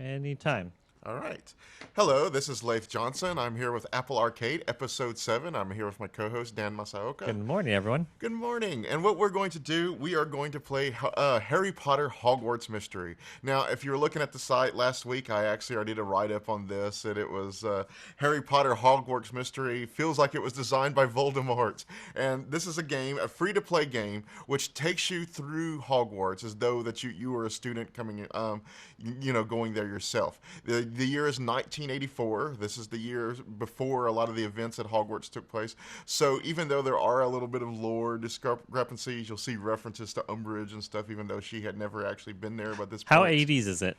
Anytime. All right. Hello, this is Leif Johnson. I'm here with Apple Arcade, Episode 7. I'm here with my co-host, Dan Masaoka. Good morning, everyone. Good morning. And what we're going to do, we are going to play Harry Potter Hogwarts Mystery. Now, if you were looking at the site last week, I actually already did a write-up on this, and it was Harry Potter Hogwarts Mystery. Feels like it was designed by Voldemort. And this is a game, a free-to-play game, which takes you through Hogwarts as though that you were a student coming, going there yourself. The year is 1984. This is the year before a lot of the events at Hogwarts took place. So even though there are a little bit of lore discrepancies, you'll see references to Umbridge and stuff, even though she had never actually been there by this point. How 80s is it?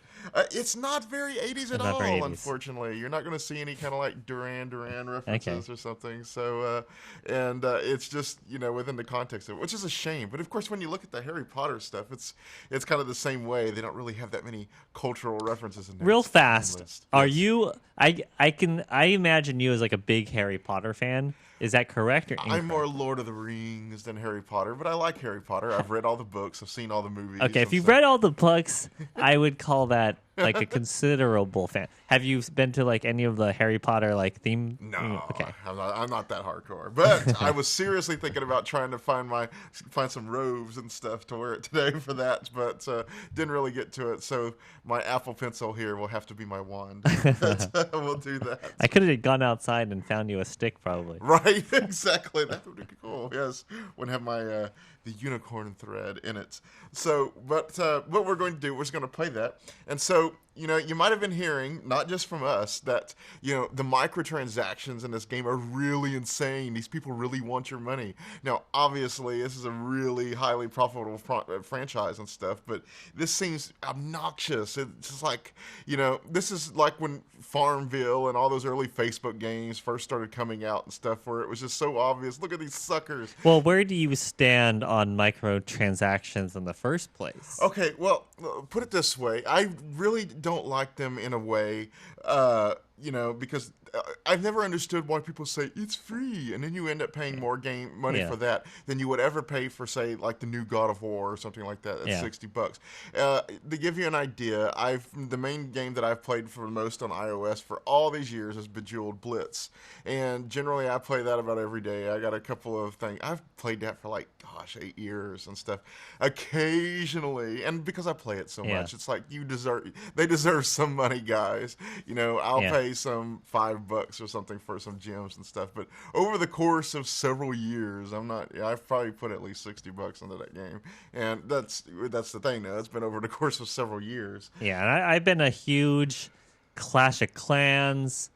It's not very 80s at all, unfortunately. You're not going to see any kind of like Duran Duran references or something. So, it's just, within the context of it, which is a shame. But of course, when you look at the Harry Potter stuff, it's kind of the same way. They don't really have that many cultural references in there. Real fast. Are Yes. you? I imagine you as like a big Harry Potter fan. Is that correct or incorrect? I'm more Lord of the Rings than Harry Potter, but I like Harry Potter. I've read all the books. I've seen all the movies. Okay, if and you've stuff. read all the books, I would call that like a considerable fan. Have you been to like any of the Harry Potter like theme? No, Okay. I'm not that hardcore. But I was seriously thinking about trying to find some robes and stuff to wear it today for that, but didn't really get to it. So my Apple Pencil here will have to be my wand. We'll do that. I could have gone outside and found you a stick, probably. Right, exactly. That would be cool. Yes, would have my the unicorn thread in it. So, but what we're going to do, we're just going to play that. And so, you might have been hearing, not just from us, that the microtransactions in this game are really insane. These people really want your money. Now, obviously, this is a really highly profitable franchise and stuff, but this seems obnoxious. It's just like, this is like when Farmville and all those early Facebook games first started coming out and stuff, where it was just so obvious. Look at these suckers. Well, where do you stand on microtransactions in the first place? Okay, well, put it this way. I really don't like them in a way, because I've never understood why people say it's free, and then you end up paying more money for that than you would ever pay for, say, like the new God of War or something like that. That's $60. To give you an idea, the main game that I've played for the most on iOS for all these years is Bejeweled Blitz, and generally I play that about every day. I got a couple of things. I've played that for 8 years and stuff. Occasionally, and because I play it so much, it's like they deserve some money, guys. I'll pay some $5 or something for some gems and stuff, but over the course of several years, I've probably put at least $60 into that game, and that's the thing. Now it's been over the course of several years. Yeah, and I've been a huge Clash of Clans,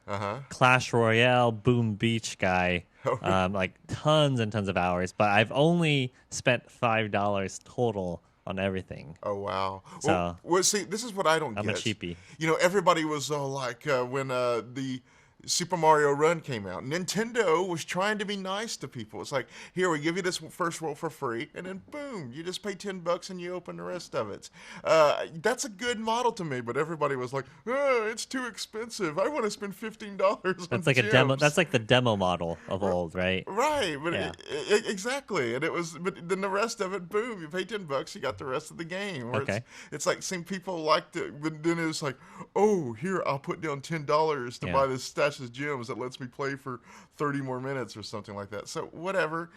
Clash Royale, Boom Beach guy, like tons and tons of hours, but I've only spent $5 total on everything. Oh, wow. So, well, see, this is what I don't get. I'm a cheapie. Everybody was like, when the Super Mario Run came out, Nintendo was trying to be nice to people. It's like, here, we give you this first world for free, and then boom, you just pay $10 and you open the rest of it. That's a good model to me, but everybody was like, it's too expensive. I want to spend $15 on That's like gems. a demo. That's like the demo model of old, right? Right, but exactly. And but then the rest of it, boom, you pay $10, you got the rest of the game. Okay. It's like some people liked it, but then it was like, oh, here, I'll put down $10 to buy this stash of gems that lets me play for 30 more minutes or something like that. So whatever,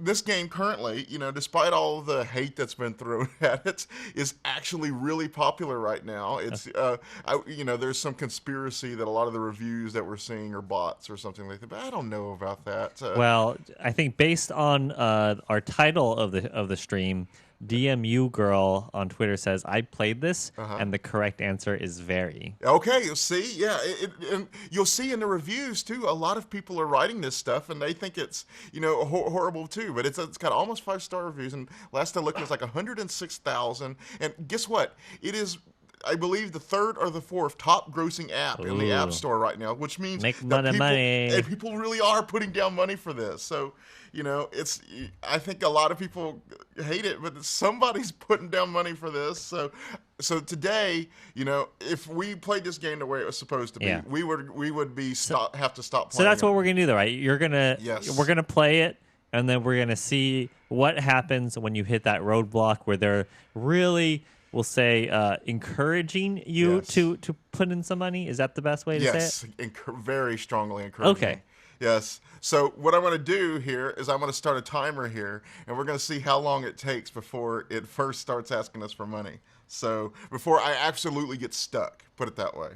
this game currently, despite all the hate that's been thrown at it, is actually really popular right now. It's, there's some conspiracy that a lot of the reviews that we're seeing are bots or something like that, but I don't know about that. Well, I think based on our title of the stream, DMU Girl on Twitter says, I played this, and the correct answer is very. Okay, you'll see. Yeah, and you'll see in the reviews, too, a lot of people are writing this stuff, and they think it's, horrible, too. But it's got almost 5-star reviews, and last I looked, it was like 106,000. And guess what? It is, I believe, the third or the fourth top grossing app in the App Store right now, which means that people really are putting down money for this. So, I think a lot of people hate it, but somebody's putting down money for this. So today, if we played this game the way it was supposed to be, we would have to stop playing. So that's what we're gonna do, though, right? We're gonna play it, and then we're gonna see what happens when you hit that roadblock where they're really will say encouraging you to put in some money. Is that the best way to say it? Yes, very strongly encouraging. Okay. Yes. So what I'm going to do here is I'm going to start a timer here, and we're going to see how long it takes before it first starts asking us for money. So before I absolutely get stuck, put it that way.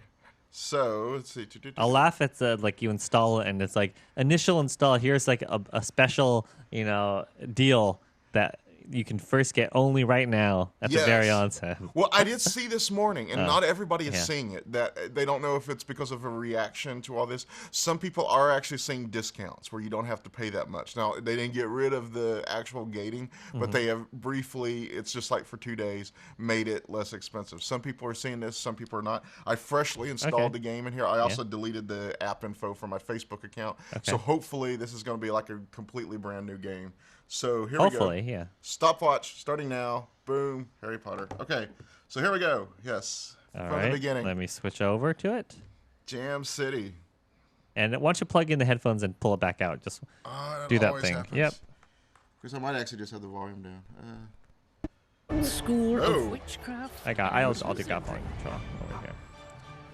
So let's see. I'll laugh at the like you install it and it's like initial install. Here's like a special deal that you can first get only right now at the very onset. Well, I did see this morning, and not everybody is seeing it. That they don't know if it's because of a reaction to all this. Some people are actually seeing discounts where you don't have to pay that much. Now, they didn't get rid of the actual gating, but they have briefly, it's just like for 2 days, made it less expensive. Some people are seeing this, some people are not. I freshly installed the game in here. I also deleted the app info from my Facebook account. So hopefully this is going to be like a completely brand new game. So here we go. Hopefully, yeah. Stopwatch starting now. Boom. Harry Potter. Okay. So here we go. Yes. From the beginning. Let me switch over to it. Jam City. And once you plug in the headphones and pull it back out, just do that thing. Happens. Yep. Because I might actually just have the volume down. School of Witchcraft. I'll do volume control over here.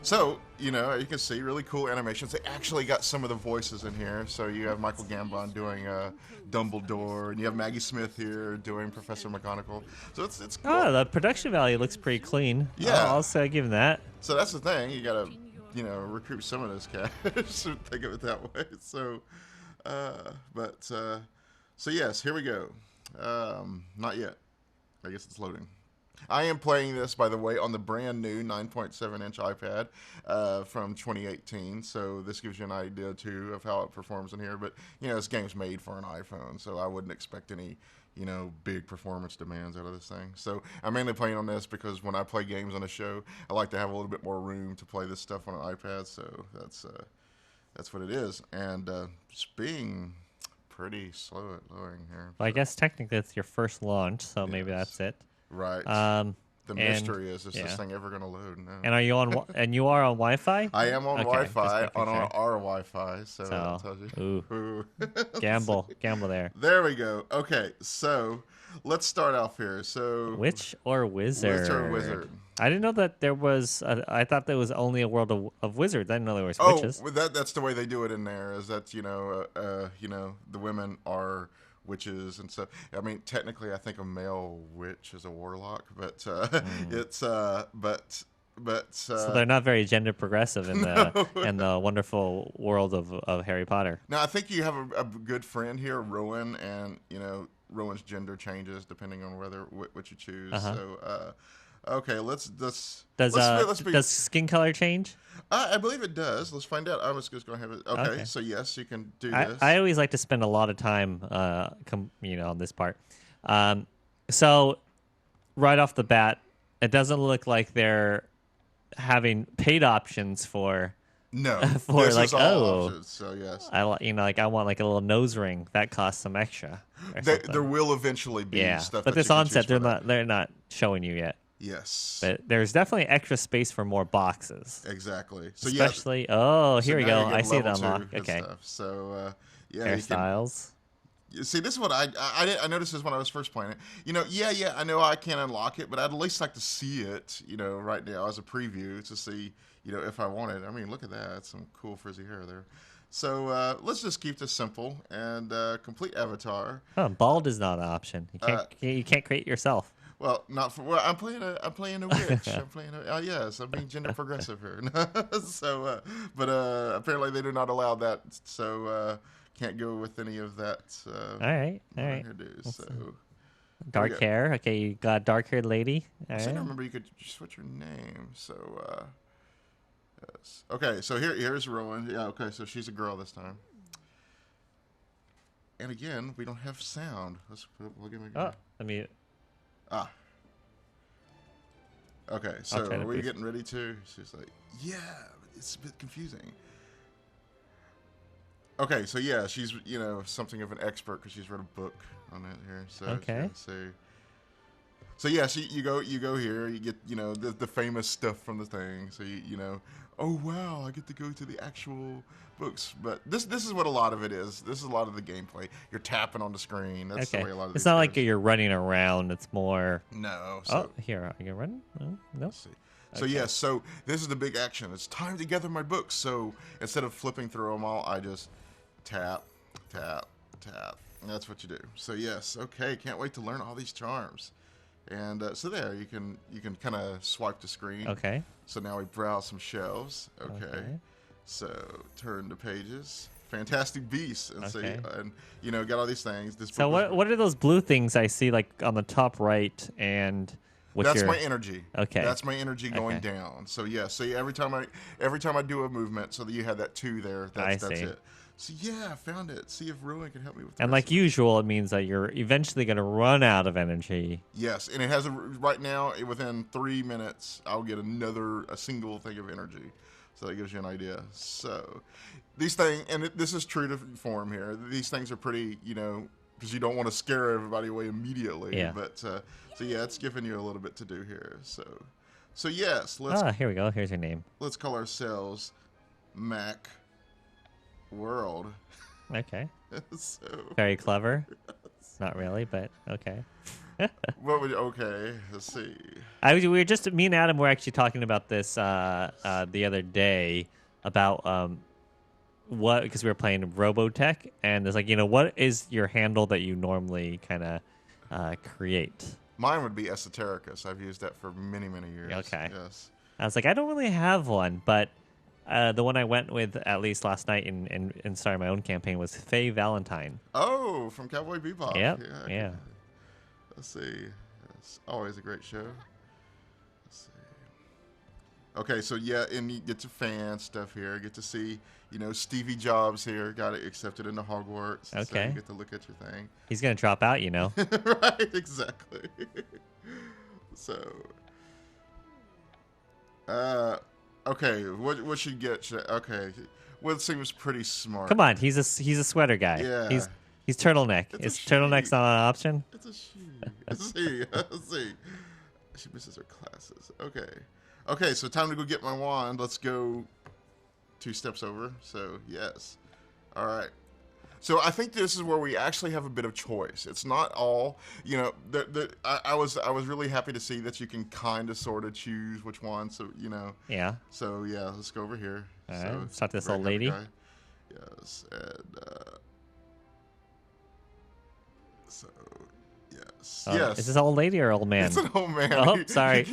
So, you can see really cool animations. They actually got some of the voices in here. So you have Michael Gambon doing Dumbledore, and you have Maggie Smith here doing Professor McGonagall. So it's cool. Oh, the production value looks pretty clean. Yeah. I'll say give him that. So that's the thing. You got to, recoup some of this cash. Think of it that way. So, so yes, here we go. Not yet. I guess it's loading. I am playing this, by the way, on the brand new 9.7-inch iPad from 2018. So this gives you an idea, too, of how it performs in here. But, this game's made for an iPhone, so I wouldn't expect any, big performance demands out of this thing. So I'm mainly playing on this because when I play games on a show, I like to have a little bit more room to play this stuff on an iPad. So that's what it is. And just being pretty slow at loading here. Well, I guess technically it's your first launch, so maybe that's it. Right. The mystery is this thing ever going to load? No. And are you on? And you are on Wi-Fi? I am on Wi-Fi on our Wi-Fi. So that tells you. Ooh. Gamble there. There we go. Okay, so let's start off here. So Witch or Wizard? Witch or Wizard? I didn't know that there was. I thought there was only a world of wizards. I didn't know there was witches. Oh, that's the way they do it in there. Is that the women are witches and stuff. I mean, technically, I think a male witch is a warlock, but it's so they're not very gender progressive in the in the wonderful world of Harry Potter. Now, I think you have a good friend here, Rowan, and Rowan's gender changes depending on what you choose. So. Okay, does skin color change? I believe it does. Let's find out. I was just going to have it. Okay, so yes, you can do this. I always like to spend a lot of time, on this part. So right off the bat, it doesn't look like they're having paid options for. No, for this like is all options, so yes. I want like a little nose ring that costs some extra. There will eventually be stuff. But this onset, they're not showing you yet. Yes. But there's definitely extra space for more boxes. Exactly. So especially, here we go. I see it unlocked. Okay. Stuff. So, hairstyles. See, this is what I noticed this when I was first playing it. I know I can't unlock it, but I'd at least like to see it, right now as a preview to see, if I want it. I mean, look at that. That's some cool frizzy hair there. So let's just keep this simple and complete avatar. Oh, bald is not an option. You can't create yourself. Well, not for. Well, I'm playing a witch. I'm being gender progressive here. So, but apparently they do not allow that. So can't go with any of that. All right. So dark hair. Okay, you got a dark-haired lady. All right. I remember you could switch your name. So yes. Okay. So here's Rowan. Yeah. Okay. So she's a girl this time. And again, we don't have sound. We'll give it. Let me. Okay, so are we getting ready to? She's like, yeah, it's a bit confusing. Okay, so yeah, she's, something of an expert because she's read a book on it here. So okay. So yes, you go here, you get the famous stuff from the thing. So oh wow, I get to go to the actual books. But this is what a lot of it is. This is a lot of the gameplay. You're tapping on the screen. That's the way a lot of it's these not like games. you're running around. It's more. No. So, here, are you running? No. let's see. So yes, so this is the big action. It's time to gather my books. So instead of flipping through them all, I just tap, tap, tap. And that's what you do. So yes, okay, can't wait to learn all these charms. And so there, you can kind of swipe the screen. Okay. So now we browse some shelves. Okay. So turn the pages. Fantastic Beasts, and see, and got all these things. So what are those blue things I see like on the top right and? That's my energy. Okay. That's my energy going down. So yeah. So every time I do a movement, so that you have that 2 there. That's it. So yeah, I found it. See if Rowan can help me with. And like usual, it means that you're eventually going to run out of energy. Yes, and it has right now within 3 minutes, I'll get a single thing of energy. So that gives you an idea. So these things, and this is true to form here. These things are pretty, because you don't want to scare everybody away immediately. Yeah. But so yeah, it's giving you a little bit to do here. So yes, let's. Here we go. Here's your name. Let's call ourselves Mac World. Okay. So very clever. Not really, but okay. Okay, let's see. We were just me and Adam were actually talking about this the other day about because we were playing Robotech, and it's like what is your handle that you normally kind of create? Mine would be Esotericus. I've used that for many years. Okay. Yes. I was like, I don't really have one, but the one I went with at least last night in starting my own campaign was Faye Valentine. Oh, from Cowboy Bebop. Yep. Yeah. Let's see. It's always a great show. Let's see. Okay, so yeah, and you get to fan stuff here. Get to see, Stevie Jobs here got it accepted into Hogwarts. Okay. So you get to look at your thing. He's gonna drop out, Right, exactly. So, okay, what should get? Okay, Will seems pretty smart. Come on, he's a sweater guy. Yeah. He's turtleneck. Is turtleneck's not an option? It's a she. Let's see. Let's see. She misses her classes. Okay, so time to go get my wand. Let's go 2 steps over. So, yes. All right. So I think this is where we actually have a bit of choice. It's not all, I was really happy to see that you can kind of sort of choose which one. So, Yeah. So, yeah, let's go over here. All so, right. Let's talk to this old lady. Yes. And, so, yes. Yes. Is this an old lady or old man? It's an old man. Oh, sorry.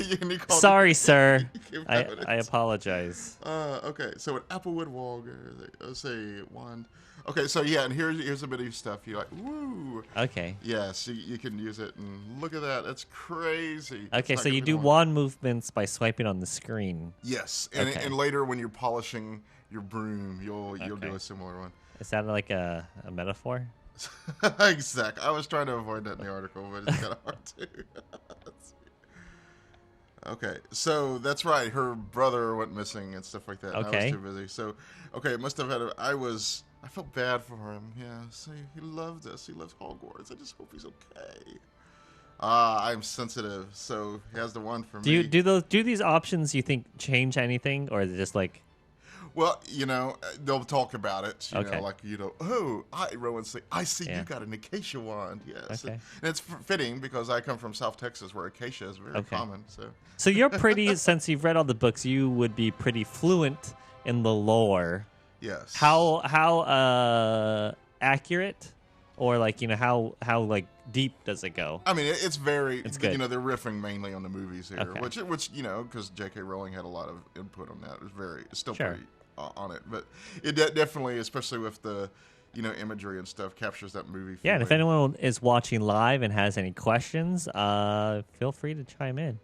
Sorry, sir. I apologize. Okay, so an Applewood Walker, let's say wand. Okay, so yeah, and here's a bit of stuff. You're like, woo. Okay. Yes, you can use it, and look at that. That's crazy. Okay, so you do wand movements by swiping on the screen. Yes, and later when you're polishing your broom, you'll do a similar one. Is that like a metaphor? Exactly. I was trying to avoid that in the article, but it's kind of hard to. Okay, so that's right. Her brother went missing and stuff like that. Okay. I was too busy. So, okay, it must have had. I felt bad for him. Yeah. See, he loved us. He loves Hogwarts. I just hope he's okay. I'm sensitive, so he has the one for me. Do these options you think change anything, or is it just like? Well, they'll talk about it. Okay. Rowan say, I see you got an acacia wand. Yes. Okay. And it's fitting because I come from South Texas where acacia is very common. So you're pretty, since you've read all the books, you would be pretty fluent in the lore. Yes. How accurate, or like how like deep does it go? I mean, it's very. It's good. They're riffing mainly on the movies here, Okay. which because J.K. Rowling had a lot of input on that. It's still Sure. pretty on it, but it definitely, especially with the imagery and stuff, captures that movie. Yeah, and if feeling. anyone is watching live and has any questions, feel free to chime in.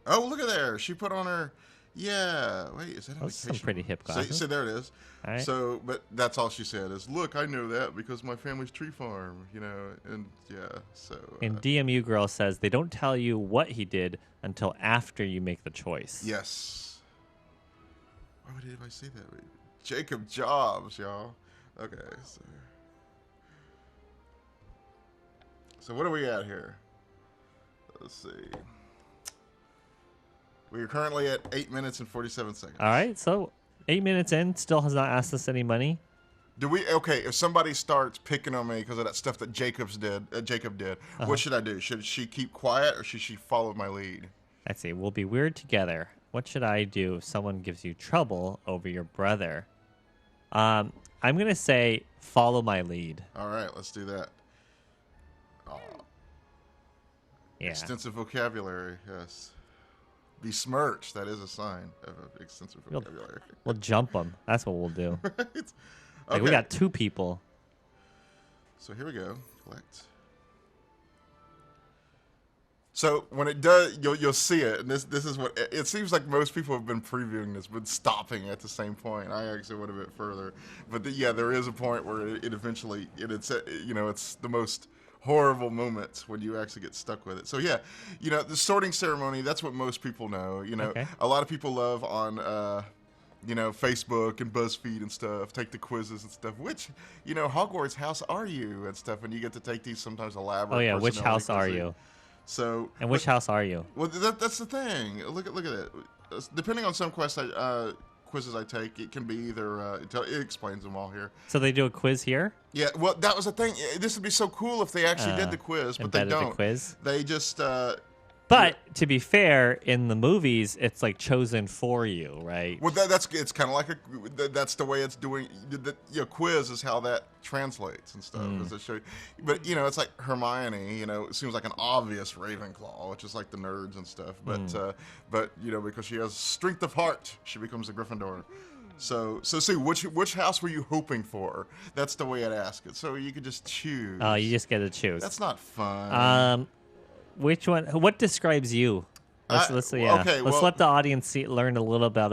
Oh, look at there! She put on her. Yeah, wait, is that an Those are some acacia pretty hip wand? glasses. So there it is. All right. So, but that's all she said is, "Look, I know that because my family's tree farm." And yeah, so. And DMU Girl says they don't tell you what he did until after you make the choice. Yes. Why would anybody say that? Jacob Jobs, y'all. Okay, so what are we at here? Let's see. We are currently at 8 minutes and 47 seconds. All right, so 8 minutes in, still has not asked us any money. Okay, if somebody starts picking on me because of that stuff that Jacob did, what should I do? Should she keep quiet or should she follow my lead? Let's see. We'll be weird together. What should I do if someone gives you trouble over your brother? I'm going to say follow my lead. All right, let's do that. Yeah. Extensive vocabulary, yes. Besmirch, that is a sign of extensive vocabulary. We'll jump them. That's what we'll do. Right? Like, we got 2 people. So here we go. Collect. So when it does, you'll see it, and this is what it seems like. Most people have been previewing this, but stopping at the same point. I actually went a bit further, but there is a point where it eventually it's the most horrible moments when you actually get stuck with it. So the sorting ceremony. That's what most people know. A lot of people love on. Facebook and BuzzFeed and stuff, take the quizzes and stuff, which, Hogwarts house are you and stuff, and you get to take these sometimes elaborate. Oh, yeah, which house are you? So. And which house are you? Well, that's the thing. Look at it. Depending on some quizzes I take, it can be either, it explains them all here. So they do a quiz here? Yeah, well, that was the thing. This would be so cool if they actually did the quiz, but they don't. The quiz? They just... But to be fair, in the movies, it's like chosen for you, right? Well, it's kind of like that's the way it's doing. Quiz is how that translates and stuff. Does it show you? But it's like Hermione. It seems like an obvious Ravenclaw, which is like the nerds and stuff. But because she has strength of heart, she becomes a Gryffindor. So see, which house were you hoping for? That's the way I'd ask it. So you could just choose. Oh, you just get to choose. That's not fun. Which one? What describes you? Let's let the audience learn a little bit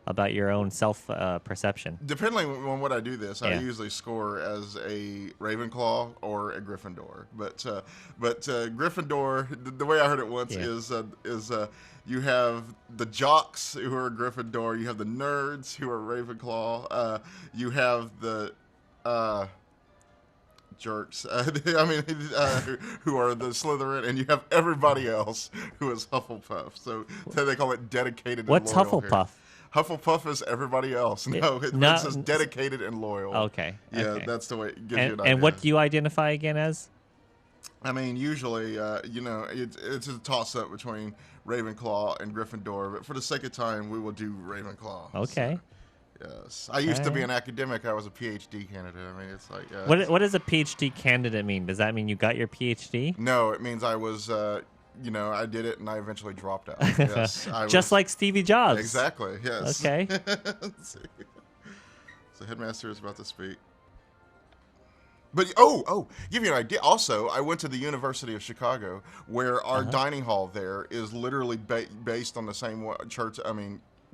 about your own self perception. Depending on what I do I usually score as a Ravenclaw or a Gryffindor. But Gryffindor, the way I heard it once is you have the jocks who are Gryffindor, you have the nerds who are Ravenclaw, you have the jerks, who are the Slytherin, and you have everybody else who is Hufflepuff. So they call it dedicated. What's and loyal Hufflepuff? Here. Hufflepuff is everybody else. No, it says dedicated and loyal. Okay. Yeah, that's the way it gives you an idea. And what do you identify again as? I mean, usually, it's a toss-up between Ravenclaw and Gryffindor, but for the sake of time, we will do Ravenclaw. Okay. So. Yes, I used to be an academic. I was a PhD candidate. I mean, it's like what does a PhD candidate mean? Does that mean you got your PhD? No, it means I was, I did it and I eventually dropped out. Yes, just like Stevie Jobs. Exactly. Yes. Okay. Let's see. So headmaster is about to speak. But give you an idea. Also, I went to the University of Chicago, where our dining hall there is literally based on the same church.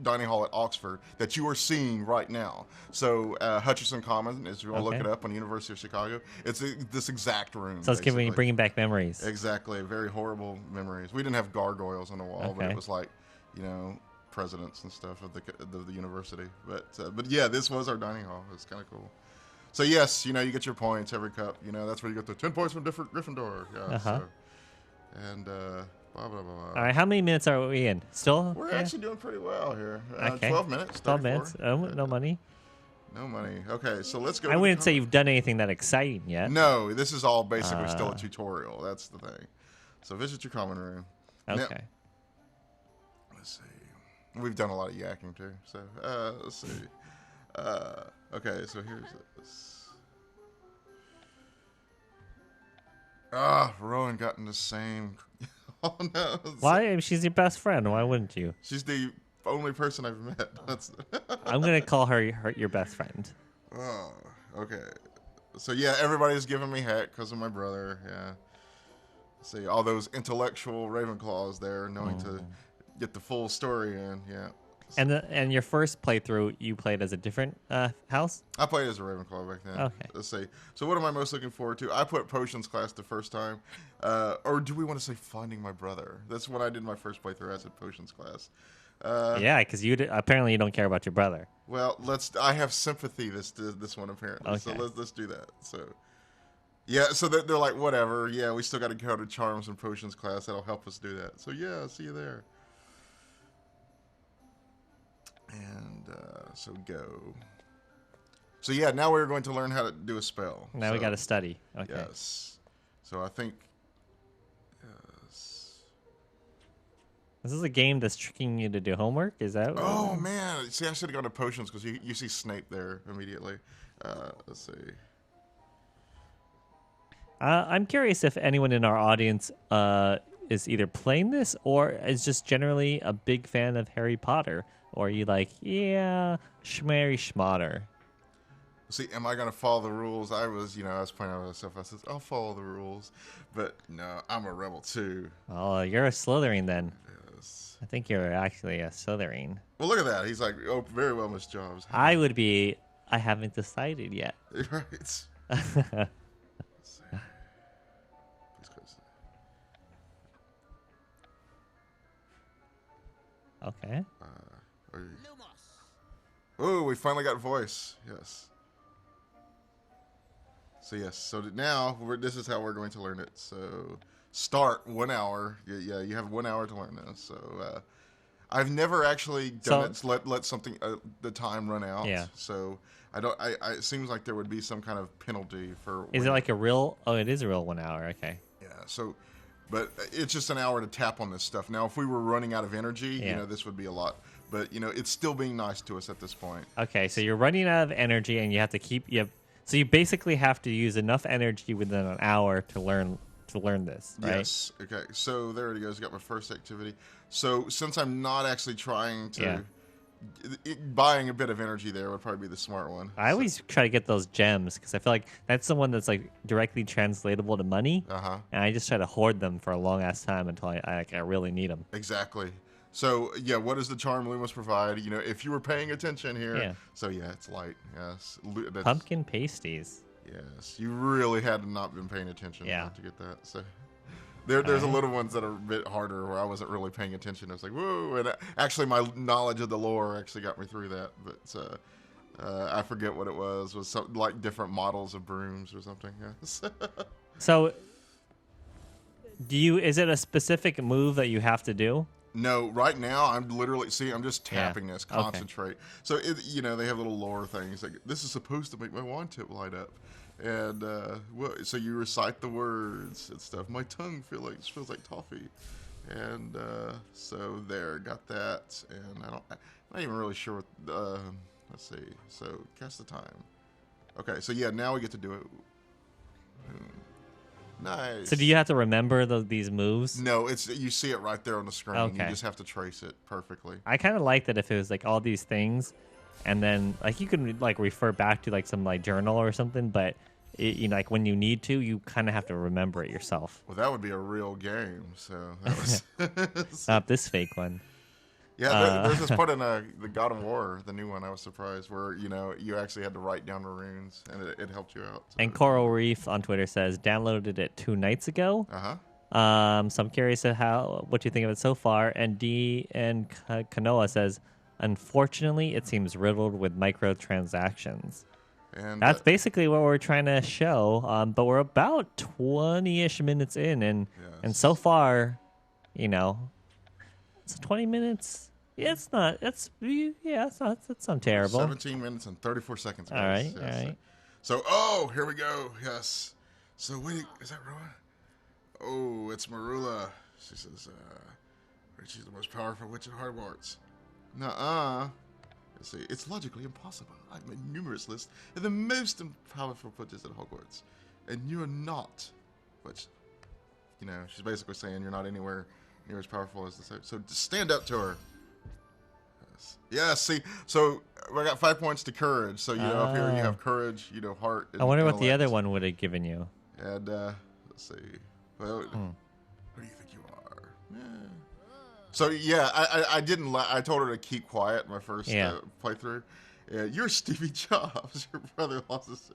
Dining hall at Oxford that you are seeing right now. So Hutchinson Common, as you want to look it up on the University of Chicago, it's this exact room. So it's bringing back memories. Exactly, very horrible memories. We didn't have gargoyles on the wall, but it was like, presidents and stuff of the university. But yeah, this was our dining hall. It's kind of cool. So yes, you get your points every cup. That's where you get the 10 points from different Gryffindor. Yeah. So, and. Blah, blah, blah, blah. All right, how many minutes are we in? Still? We're actually doing pretty well here. Okay. 12 minutes. 12 minutes. No money. No money. Okay, so let's go. I wouldn't say you've done anything that exciting yet. No, this is all basically still a tutorial. That's the thing. So visit your common room. Okay. Now, let's see. We've done a lot of yakking too. So let's see. Okay, so here's this. Rowan got in the same. Oh no! Why? She's your best friend. Why wouldn't you? She's the only person I've met. I'm gonna call her your best friend. Oh, okay. So yeah, everybody's giving me heck because of my brother. Yeah. See all those intellectual Ravenclaws there, knowing to get the full story in. Yeah. And your first playthrough, you played as a different house? I played as a Ravenclaw back then. Okay. Let's see. So what am I most looking forward to? I put Potions class the first time. Or do we want to say Finding My Brother? That's when I did my first playthrough. I said Potions class. Yeah, because apparently you don't care about your brother. Well, I have sympathy this one apparently. Okay. So let's do that. So Yeah, so they're like, whatever. Yeah, we still got to go to Charms and Potions class. That'll help us do that. So yeah, see you there. And so go. So yeah, now we're going to learn how to do a spell. Now we got to study. Okay. Yes. So I think. Yes. This is a game that's tricking you to do homework? Is that what Oh man! See, I should have gone to Potions because you see Snape there immediately. Let's see. I'm curious if anyone in our audience is either playing this or is just generally a big fan of Harry Potter. Or you like, yeah, schmary schmotter. See, am I going to follow the rules? I was playing out myself. I said, I'll follow the rules. But no, I'm a rebel too. Oh, you're a Slytherin then. Yes. I think you're actually a Slytherin. Well, look at that. He's like, oh, very well, Miss Jobs. I would be, I haven't decided yet. Right. Okay. Oh, we finally got voice. Yes. So yes. So now this is how we're going to learn it. So start 1 hour. Yeah, you have 1 hour to learn this. So I've never actually done it. Let something the time run out. Yeah. So I don't. It seems like there would be some kind of penalty for. Is it like a real? Oh, it is a real 1 hour. Okay. Yeah. So. But it's just an hour to tap on this stuff. Now, if we were running out of energy, this would be a lot. But, it's still being nice to us at this point. Okay, so you're running out of energy, and you have to so you basically have to use enough energy within an hour to learn this, right? Yes. Okay, so there it goes. Got my first activity. So since I'm not actually trying to... buying a bit of energy there would probably be the smart one. I always try to get those gems because I feel like that's the one that's like directly translatable to money. And I just try to hoard them for a long ass time until I really need them. Exactly. So yeah, what does the charm Loomis provide? If you were paying attention here. Yeah. So yeah, it's light. Yes. Pumpkin pasties. Yes. You really had not been paying attention not to get that. So. There's a little ones that are a bit harder where I wasn't really paying attention. I was like, whoa. And actually, my knowledge of the lore actually got me through that. But I forget what it was. It was something like different models of brooms or something. Yes. So, is it a specific move that you have to do? No, right now I'm literally I'm just tapping this. Concentrate. Okay. So they have little lore things like this is supposed to make my wand tip light up. And so you recite the words and stuff. My tongue feels like toffee, and so there, got that. And I'm not even really sure what. Let's see. So cast the time. Okay, so yeah, now we get to do it. Nice. So do you have to remember these moves? No, you see it right there on the screen. Okay. You just have to trace it perfectly. I kind of like that if it was like all these things. And then, like, you can like refer back to like some like journal or something, but like when you need to, you kind of have to remember it yourself. Well, that would be a real game. So that was not this fake one. Yeah, there's this part in the God of War, the new one. I was surprised where you actually had to write down the runes, and it helped you out. So. And Coral Reef on Twitter says downloaded it 2 nights ago. So I'm curious what you think of it so far. And Kanoa says, unfortunately, it seems riddled with microtransactions. And that's basically what we're trying to show. But we're about 20-ish minutes in, and so far, it's 20 minutes. Yeah, it's not. It's not terrible. 17 minutes and 34 seconds. All right, all right. So, here we go. Yes. So, wait, is that Rowan? Oh, it's Marula. She says, she's the most powerful witch in Hogwarts. Nuh-uh. Let's see. It's logically impossible. I've made numerous lists of the most powerful witches at Hogwarts. And you're not. Which, she's basically saying you're not anywhere near as powerful as the... So, just stand up to her. Yeah, see, so I got 5 points to courage. So, up here you have courage, heart. I wonder what the other one would have given you. And, let's see. Well, who do you think you are? Yeah. So, yeah, I didn't... I told her to keep quiet my first playthrough. Yeah, you're Stevie Jobs. Your brother lost his...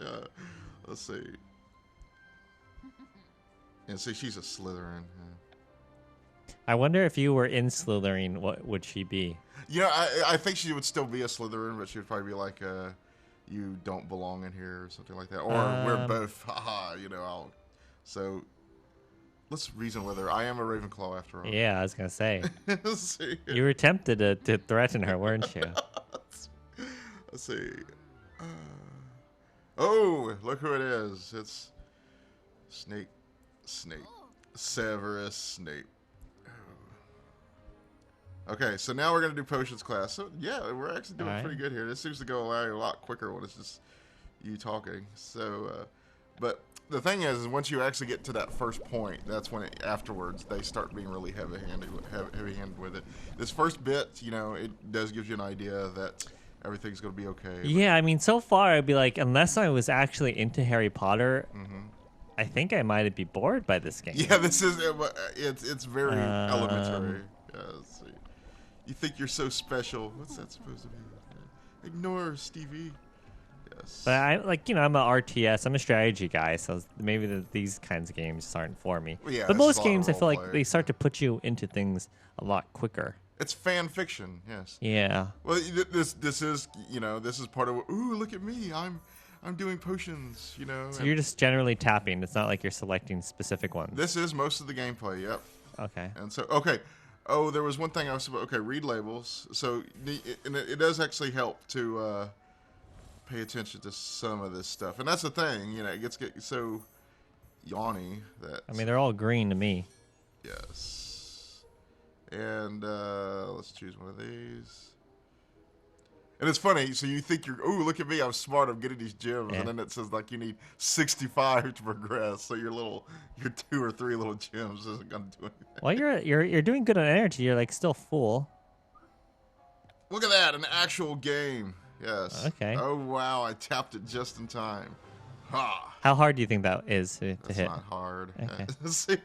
let's see. And see, she's a Slytherin. Yeah. I wonder if you were in Slytherin, what would she be? Yeah, I think she would still be a Slytherin, but she would probably be like you don't belong in here or something like that, or we're both, haha, so let's reason whether I am a Ravenclaw after all. Yeah, I was gonna say. Let's see. You were tempted to threaten her, weren't you? Let's see. Oh, look who it is. It's Snape. Severus Snape. Okay, so now we're going to do potions class. So, yeah, we're actually doing pretty good here. This seems to go a lot quicker when it's just you talking. So, but the thing is once you actually get to that first point, that's when afterwards they start being really heavy-handed with it. This first bit, it does give you an idea that everything's going to be okay. Yeah, I mean, so far, I'd be like, unless I was actually into Harry Potter, I think I might be bored by this game. Yeah, this is, it's very elementary. Yeah, let's see. You think you're so special. What's that supposed to be? Ignore Stevie. Yes. But I'm a RTS. I'm a strategy guy, so maybe these kinds of games just aren't for me. Well, yeah, but most games, I feel like they start to put you into things a lot quicker. It's fan fiction, yes. Yeah. Well, this is this is part of. Ooh, look at me! I'm doing potions. So you're just generally tapping. It's not like you're selecting specific ones. This is most of the gameplay. Yep. Okay. And so Oh, there was one thing I was supposed. Okay, read labels. So it does actually help to pay attention to some of this stuff, and that's the thing. It gets so yawny that. I mean, they're all green to me. Yes. And let's choose one of these. And it's funny. So you think ooh, look at me, I'm smart. I'm getting these gems, and then it says like you need 65 to progress. So your 2 or 3 little gems isn't gonna do anything. Well, you're doing good on energy. You're like still full. Look at that, an actual game. Yes. Okay. Oh wow, I tapped it just in time. Ha. How hard do you think that is to hit? That's not hard. Okay. See?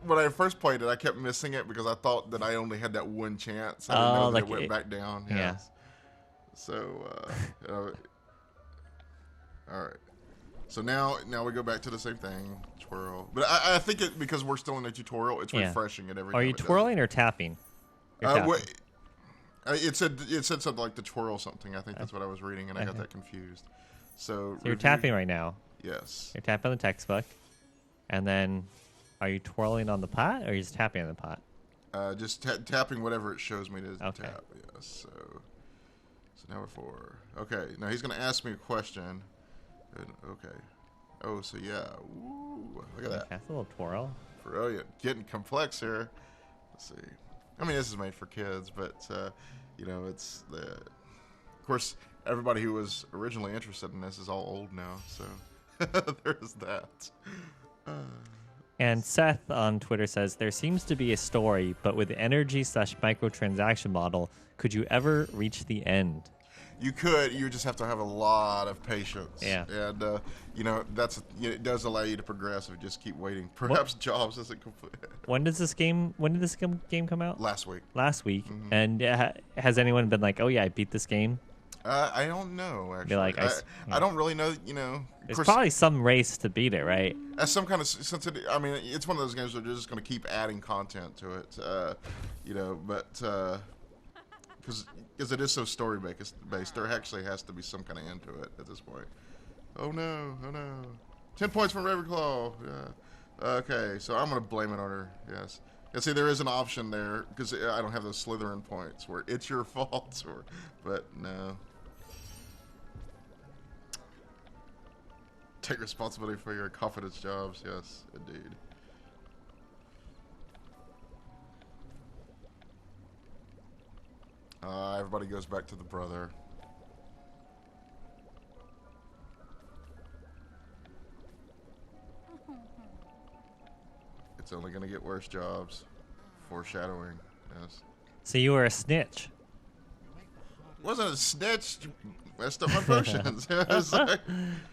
When I first played it, I kept missing it because I thought that I only had that one chance. I didn't know that it went back down. Yes. Yeah. So, all right. So now we go back to the same thing. Twirl. But I think because we're still in the tutorial, it's refreshing at every time. Are you twirling or tapping? It said something like to twirl something. I think that's what I was reading, and I got that confused. So you're tapping right now. Yes. You're tapping on the textbook, and then are you twirling on the pot, or are you just tapping on the pot? Just tapping whatever it shows me to tap. Yes. So now we're 4. Okay. Now he's going to ask me a question. Okay. Oh, so yeah. Ooh, look at that. That's a little twirl. Brilliant. Getting complex here. Let's see. I mean, this is made for kids, but it's of course, everybody who was originally interested in this is all old now, so there's that. And Seth on Twitter says, there seems to be a story, but with the energy/microtransaction model, could you ever reach the end? You could. You just have to have a lot of patience. Yeah. And, it does allow you to progress if you just keep waiting. Perhaps Jobs isn't complete. When did this game come out? Last week. Mm-hmm. And has anyone been like, oh yeah, I beat this game? I don't know, actually. Like, I don't really know, There's probably some race to beat it, right? As some kind of sensitive, I mean, it's one of those games where they're just going to keep adding content to it, but because it is so story-based, there actually has to be some kind of end to it at this point. Oh no. 10 points for Ravenclaw. Yeah. Okay, so I'm going to blame it on her, yes. And see, there is an option there, because I don't have those Slytherin points, where it's your fault, but no. Take responsibility for your confidence, Jobs. Yes, indeed. Everybody goes back to the brother. It's only going to get worse, Jobs. Foreshadowing, yes. So you were a snitch. Wasn't a snitch. Messed up my potions. Like,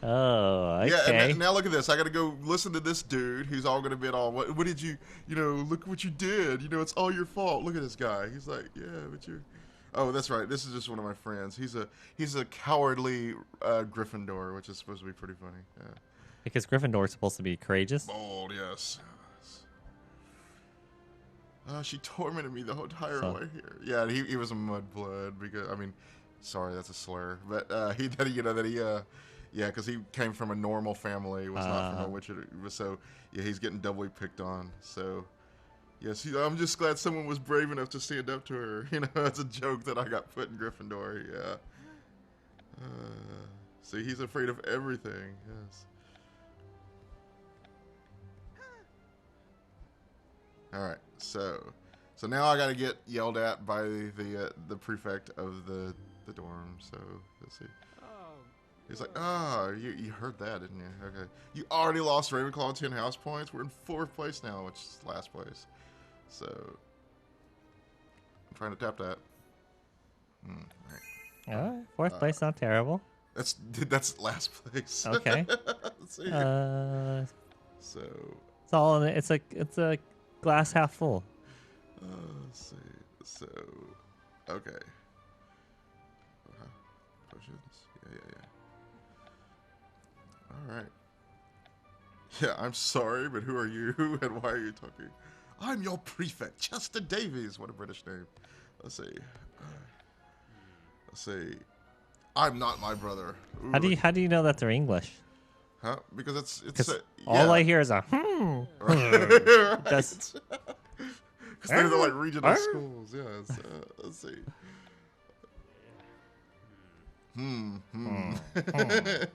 oh, okay. Yeah, and now look at this. I got to go listen to this dude who's all going to be what did you, look what you did. It's all your fault. Look at this guy. He's like, yeah, but you're. Oh, that's right. This is just one of my friends. He's a cowardly Gryffindor, which is supposed to be pretty funny. Yeah. Because Gryffindor is supposed to be courageous. Bold, yes. She tormented me the whole entire way here. Yeah, he was a mudblood because Sorry, that's a slur. But yeah, because he came from a normal family, was not from a witch. So yeah, he's getting doubly picked on. So yes, I'm just glad someone was brave enough to stand up to her. That's a joke that I got put in Gryffindor. Yeah. See, he's afraid of everything. Yes. All right, so now I got to get yelled at by the prefect of the dorm. So let's see. He's like, you heard that, didn't you? Okay, you already lost Ravenclaw 10 house points. We're in 4th place now, which is last place. So I'm trying to tap that. All right. 4th place, not terrible. That's last place. Okay. Let's see. So it's all in it. It's a glass half full. Let's see. So okay. Potions. Yeah. All right. Yeah, I'm sorry, but who are you and why are you talking? I'm your prefect, Chester Davies. What a British name. Let's see. I'm not my brother. Ooh. How do you know that they're English? Huh? Because it's all I hear is a Right. That's because they're like regional schools. Yes. Let's see.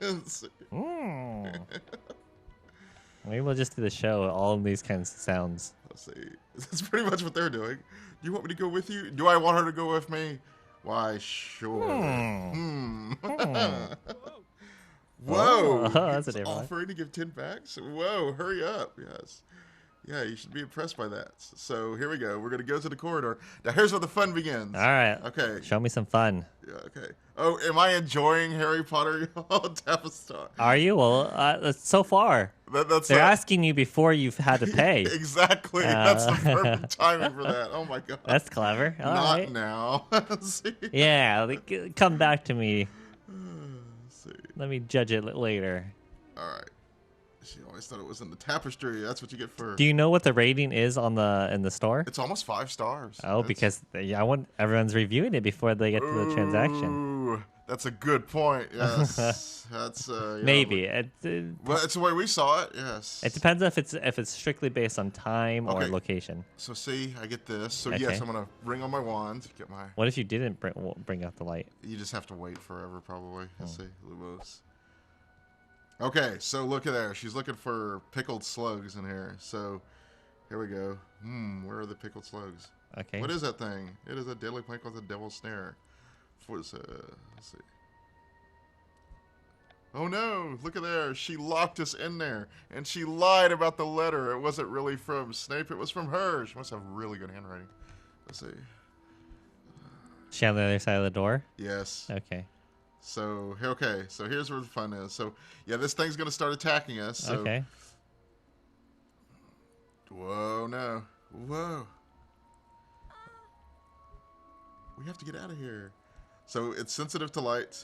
Let's see. Maybe we'll just do the show with all of these kinds of sounds. Let's see. That's pretty much what they're doing. Do you want me to go with you? Do I want her to go with me? Why, sure. Whoa. That's a different one. Offering to give 10 backs? Whoa, hurry up. Yes. Yeah, you should be impressed by that. So here we go. We're going to go to the corridor. Now, here's where the fun begins. All right. Okay. Show me some fun. Yeah, okay. Oh, am I enjoying Harry Potter? Tap a star. Are you? Well, so far. They're asking you before you've had to pay. Exactly. That's the perfect timing for that. Oh, my God. That's clever. All right. Now. See? Yeah. Come back to me. See. Let me judge it later. All right. She always thought it was in the tapestry. That's what you get for. Do you know what the rating is in the store? It's almost 5 stars. Oh, because I want everyone's reviewing it before they get to the transaction. That's a good point. Yes, that's maybe. Well, it's the way we saw it. Yes. It depends if it's strictly based on time or location. So see, I get this. So Okay. yes, I'm gonna ring on my wand. Get my. What if you didn't bring out the light? You just have to wait forever, probably. Let's see, Lumos. Okay, so look at there. She's looking for pickled slugs in here. So here we go. Where are the pickled slugs? Okay. What is that thing? It is a deadly plant called the devil's snare. Let's see. Oh no, look at there. She locked us in there. And she lied about the letter. It wasn't really from Snape. It was from her. She must have really good handwriting. Let's see. She on the other side of the door? Yes. Okay. So here's where the fun is. So, yeah, this thing's going to start attacking us. So. Okay. Whoa, no. Whoa. We have to get out of here. So, it's sensitive to light.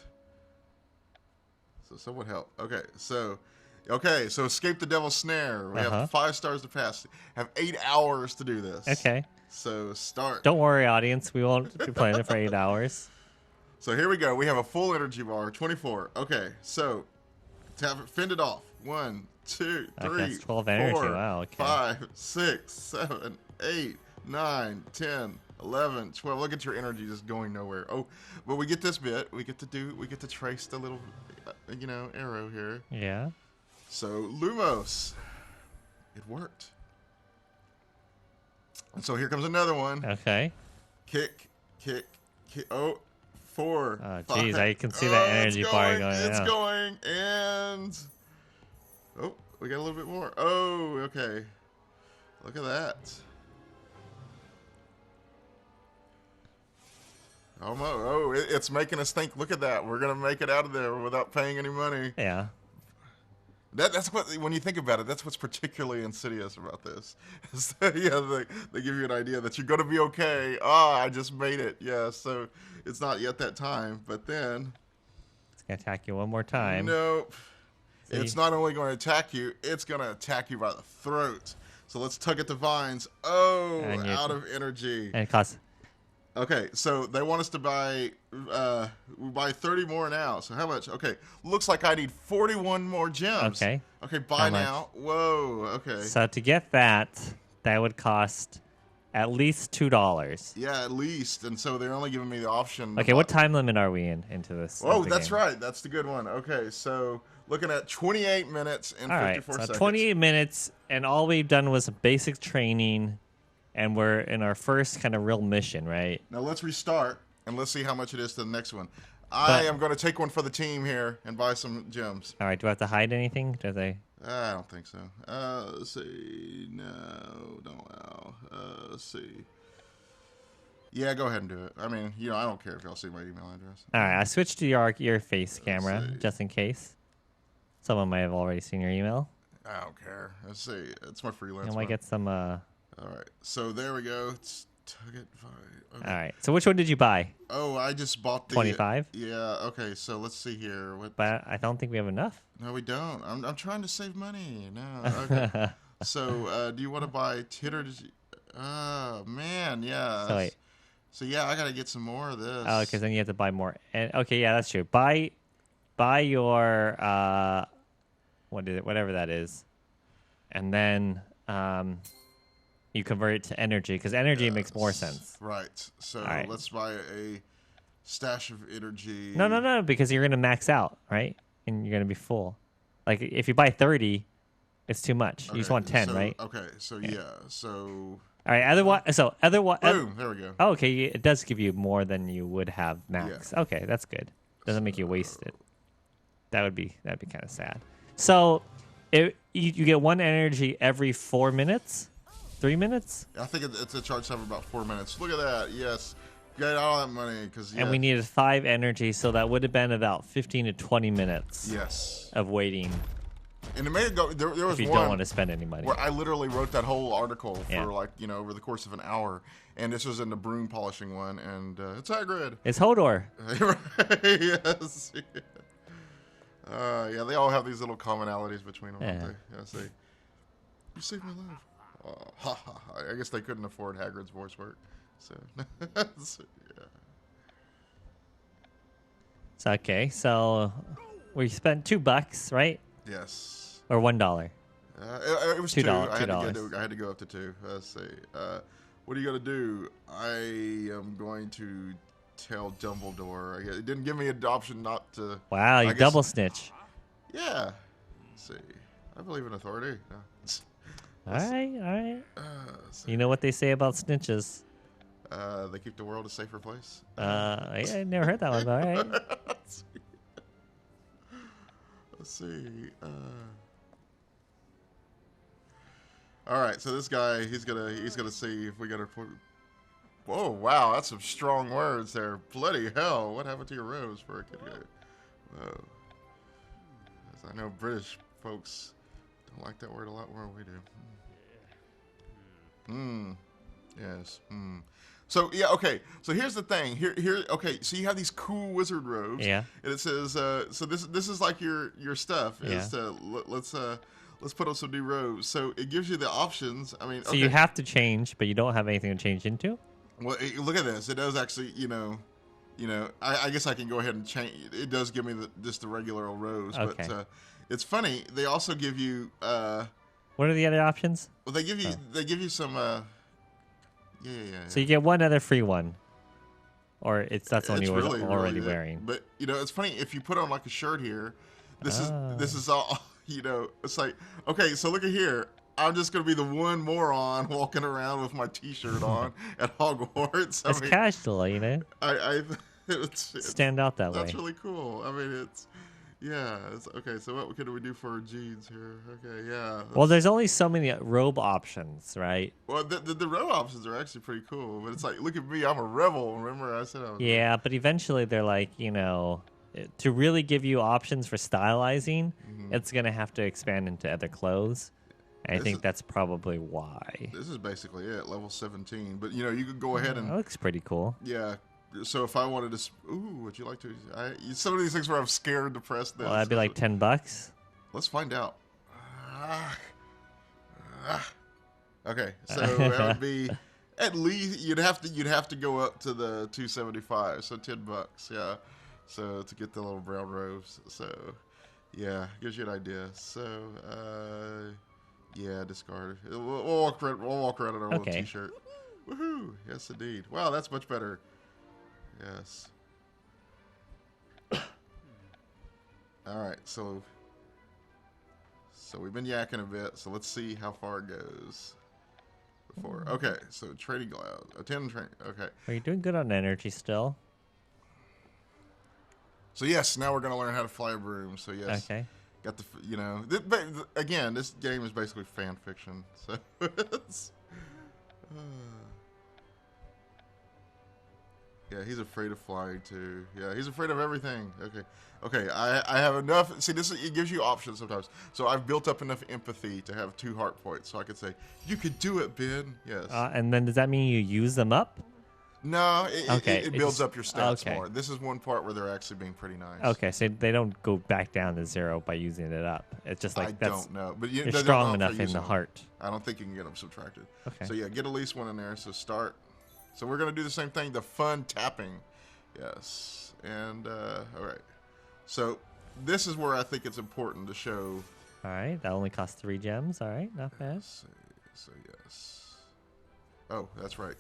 So, someone help. Okay, so escape the devil's snare. We have 5 stars to pass. Have 8 hours to do this. Okay. So, start. Don't worry, audience. We won't be playing it for 8 hours. So here we go. We have a full energy bar, 24. Okay, so fend it off. 1, 2, 3, Okay, that's 12 energy. 4, Wow, okay. 5, 6, 7, 8, 9, 10, 11, 12. Look at your energy just going nowhere. Oh, but we get this bit. We get to trace the little, arrow here. Yeah. So Lumos, it worked. And so here comes another one. Okay. Kick. Oh. 4. Oh, jeez, I can see that energy bar going. It's going, and we got a little bit more. Oh, okay. Look at that. It's making us think. Look at that. We're gonna make it out of there without paying any money. Yeah. That's what, when you think about it, that's what's particularly insidious about this. They give you an idea that you're going to be okay. I just made it. Yeah, so it's not yet that time. But then... It's going to attack you one more time. Nope. See? It's not only going to attack you, it's going to attack you by the throat. So let's tug at the vines. Oh, out of energy. And it costs Okay, so they want us to buy we buy 30 more now. So how much? Okay, looks like I need 41 more gems. Okay. Okay, How buy much? now. Whoa. Okay. So to get that would cost at least $2. Yeah, at least. And so they're only giving me the option. Okay, what time limit are we into this? Oh, into the that's game? right. That's the good one. Okay, so looking at 28 minutes and All right, 54 so seconds. 28 minutes, and all we've done was basic training, and we're in our first kind of real mission, right? Now let's restart and let's see how much it is to the next one. I am going to take one for the team here and buy some gems. All right, do I have to hide anything? Do they? I don't think so. Let's see. No, don't allow. Let's see. Yeah, go ahead and do it. I mean, I don't care if y'all see my email address. All right, I switched to your face camera just in case. Someone might have already seen your email. I don't care. Let's see. It's my freelance. I might get some. All right. So there we go. It's target 5. Okay. All right. So which one did you buy? Oh, I just bought the 25. Yeah. Okay. So let's see here. What? But I don't think we have enough. No, we don't. I'm trying to save money. No. Okay. So do you want to buy titter? Oh man, yeah. So wait. So yeah, I gotta get some more of this. Oh, because then you have to buy more. And okay, yeah, that's true. Buy your what is it? Whatever that is, and then you convert it to energy because energy makes more sense. Right. So right. let's buy a stash of energy. No, because you're gonna max out, right? And you're gonna be full. Like if you buy 30, it's too much. You just want 10, right? Okay. So yeah. So. All right. Otherwise. Boom. There we go. Oh, okay. It does give you more than you would have max. Yeah. Okay, that's good. Doesn't make you waste it. That'd be kind of sad. So, you get one energy every 4 minutes, 3 minutes. I think it's a charge time of about 4 minutes. Look at that. Yes, get all that money because. And we needed 5 energy, so that would have been about 15 to 20 minutes. Yes. Of waiting. And it made it go. There was if you one don't want to spend any money. where I literally wrote that whole article for over the course of an hour, and this was in the broom polishing one, and it's Hagrid. It's Hodor. Yes. Yeah, they all have these little commonalities between them. Yeah. Don't they? Yeah, say, you saved my life. Ha ha ha. I guess they couldn't afford Hagrid's voice work, so yeah. It's okay. So we spent $2, right? Yes. Or $1. It was $2. $2. I had to go up to 2. Let's see. What are you gonna do? I am going to tell Dumbledore. It didn't give me an option not to. Wow, you double snitch. Yeah. Let's see. I believe in authority. All right. You know what they say about snitches? They keep the world a safer place. I never heard that one. All right. Let's see. All right, so this guy, he's gonna see if we gotta. Whoa! Wow, that's some strong words there. Bloody hell! What happened to your rose for a kid guy? Whoa! As I know British folks don't like that word a lot more than we do. Yes. So yeah, okay. So here's the thing. Here. Okay. So you have these cool wizard robes. Yeah. And it says, so this is like your stuff. Yeah. Is to, let's put on some new robes. So it gives you the options. I mean, so you have to change, but you don't have anything to change into. Well, look at this. It does actually, I guess I can go ahead and change. It does give me just the regular old robes. Okay. But it's funny. They also give you. What are the other options? Well, they give you some. Yeah. So you get one other free one, or that's the one you were already really wearing. But it's funny if you put on like a shirt here. This is all. It's like, okay, so look at here. I'm just gonna be the one moron walking around with my T-shirt on at Hogwarts. It's casual, stand out that way. That's really cool. I mean, it's. Yeah. Okay. So what can we do for jeans here? Okay. Yeah. Well, there's only so many robe options, right? Well, the robe options are actually pretty cool. But it's like, look at me. I'm a rebel. Remember, I said I was. Yeah, but eventually they're like, to really give you options for stylizing, it's gonna have to expand into other clothes. I think that's probably why. This is basically it, level 17. But you could go ahead and. That looks pretty cool. Yeah. So if I wanted to, would you like to? Some of these things where I'm scared to press this. Well, that'd be like $10. Let's find out. Okay, so that would be At least you'd have to go up to the 275, so $10, yeah. So to get the little brown robes, so yeah, gives you an idea. So yeah, discard. We'll walk around in our little t-shirt. Woohoo! Yes, indeed. Wow, that's much better. Yes. All right, so we've been yakking a bit, so let's see how far it goes. Okay, so trading cloud, attend training. Okay. Are you doing good on energy still? So yes, now we're gonna learn how to fly a broom. So yes. Okay. Got the again, this game is basically fan fiction. So it's, yeah, he's afraid of flying too. Yeah, he's afraid of everything. Okay. I have enough. See, it gives you options sometimes. So I've built up enough empathy to have 2 heart points, so I could say, "You could do it, Ben." Yes. And then does that mean you use them up? No, it builds up your stats okay. more. This is one part where they're actually being pretty nice. Okay, so they don't go back down to 0 by using it up. It's just like I don't know, but you're strong enough in the heart. I don't think you can get them subtracted. Okay. So yeah, get at least 1 in there. So start. So we're gonna do the same thing. The fun tapping. Yes. And all right. So this is where I think it's important to show. All right, that only costs 3 gems. All right, not bad. So yes. Oh, that's right.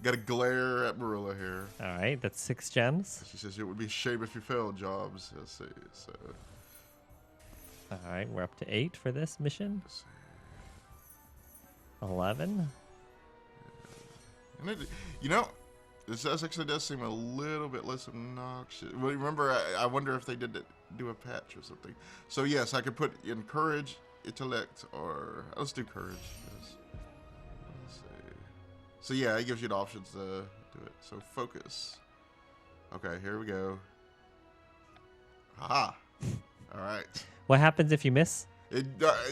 Got to glare at Marilla here. All right, that's 6 gems. She says it would be a shame if you failed, Jobs. Let's see. So. All right, we're up to 8 for this mission. 11. And this actually does seem a little bit less obnoxious. Well, remember, I wonder if they did do a patch or something. So yes, I could put encourage, intellect, or let's do courage. Yes. Let's see. So yeah, it gives you the options to do it. So focus. Okay, here we go. Aha! All right. What happens if you miss?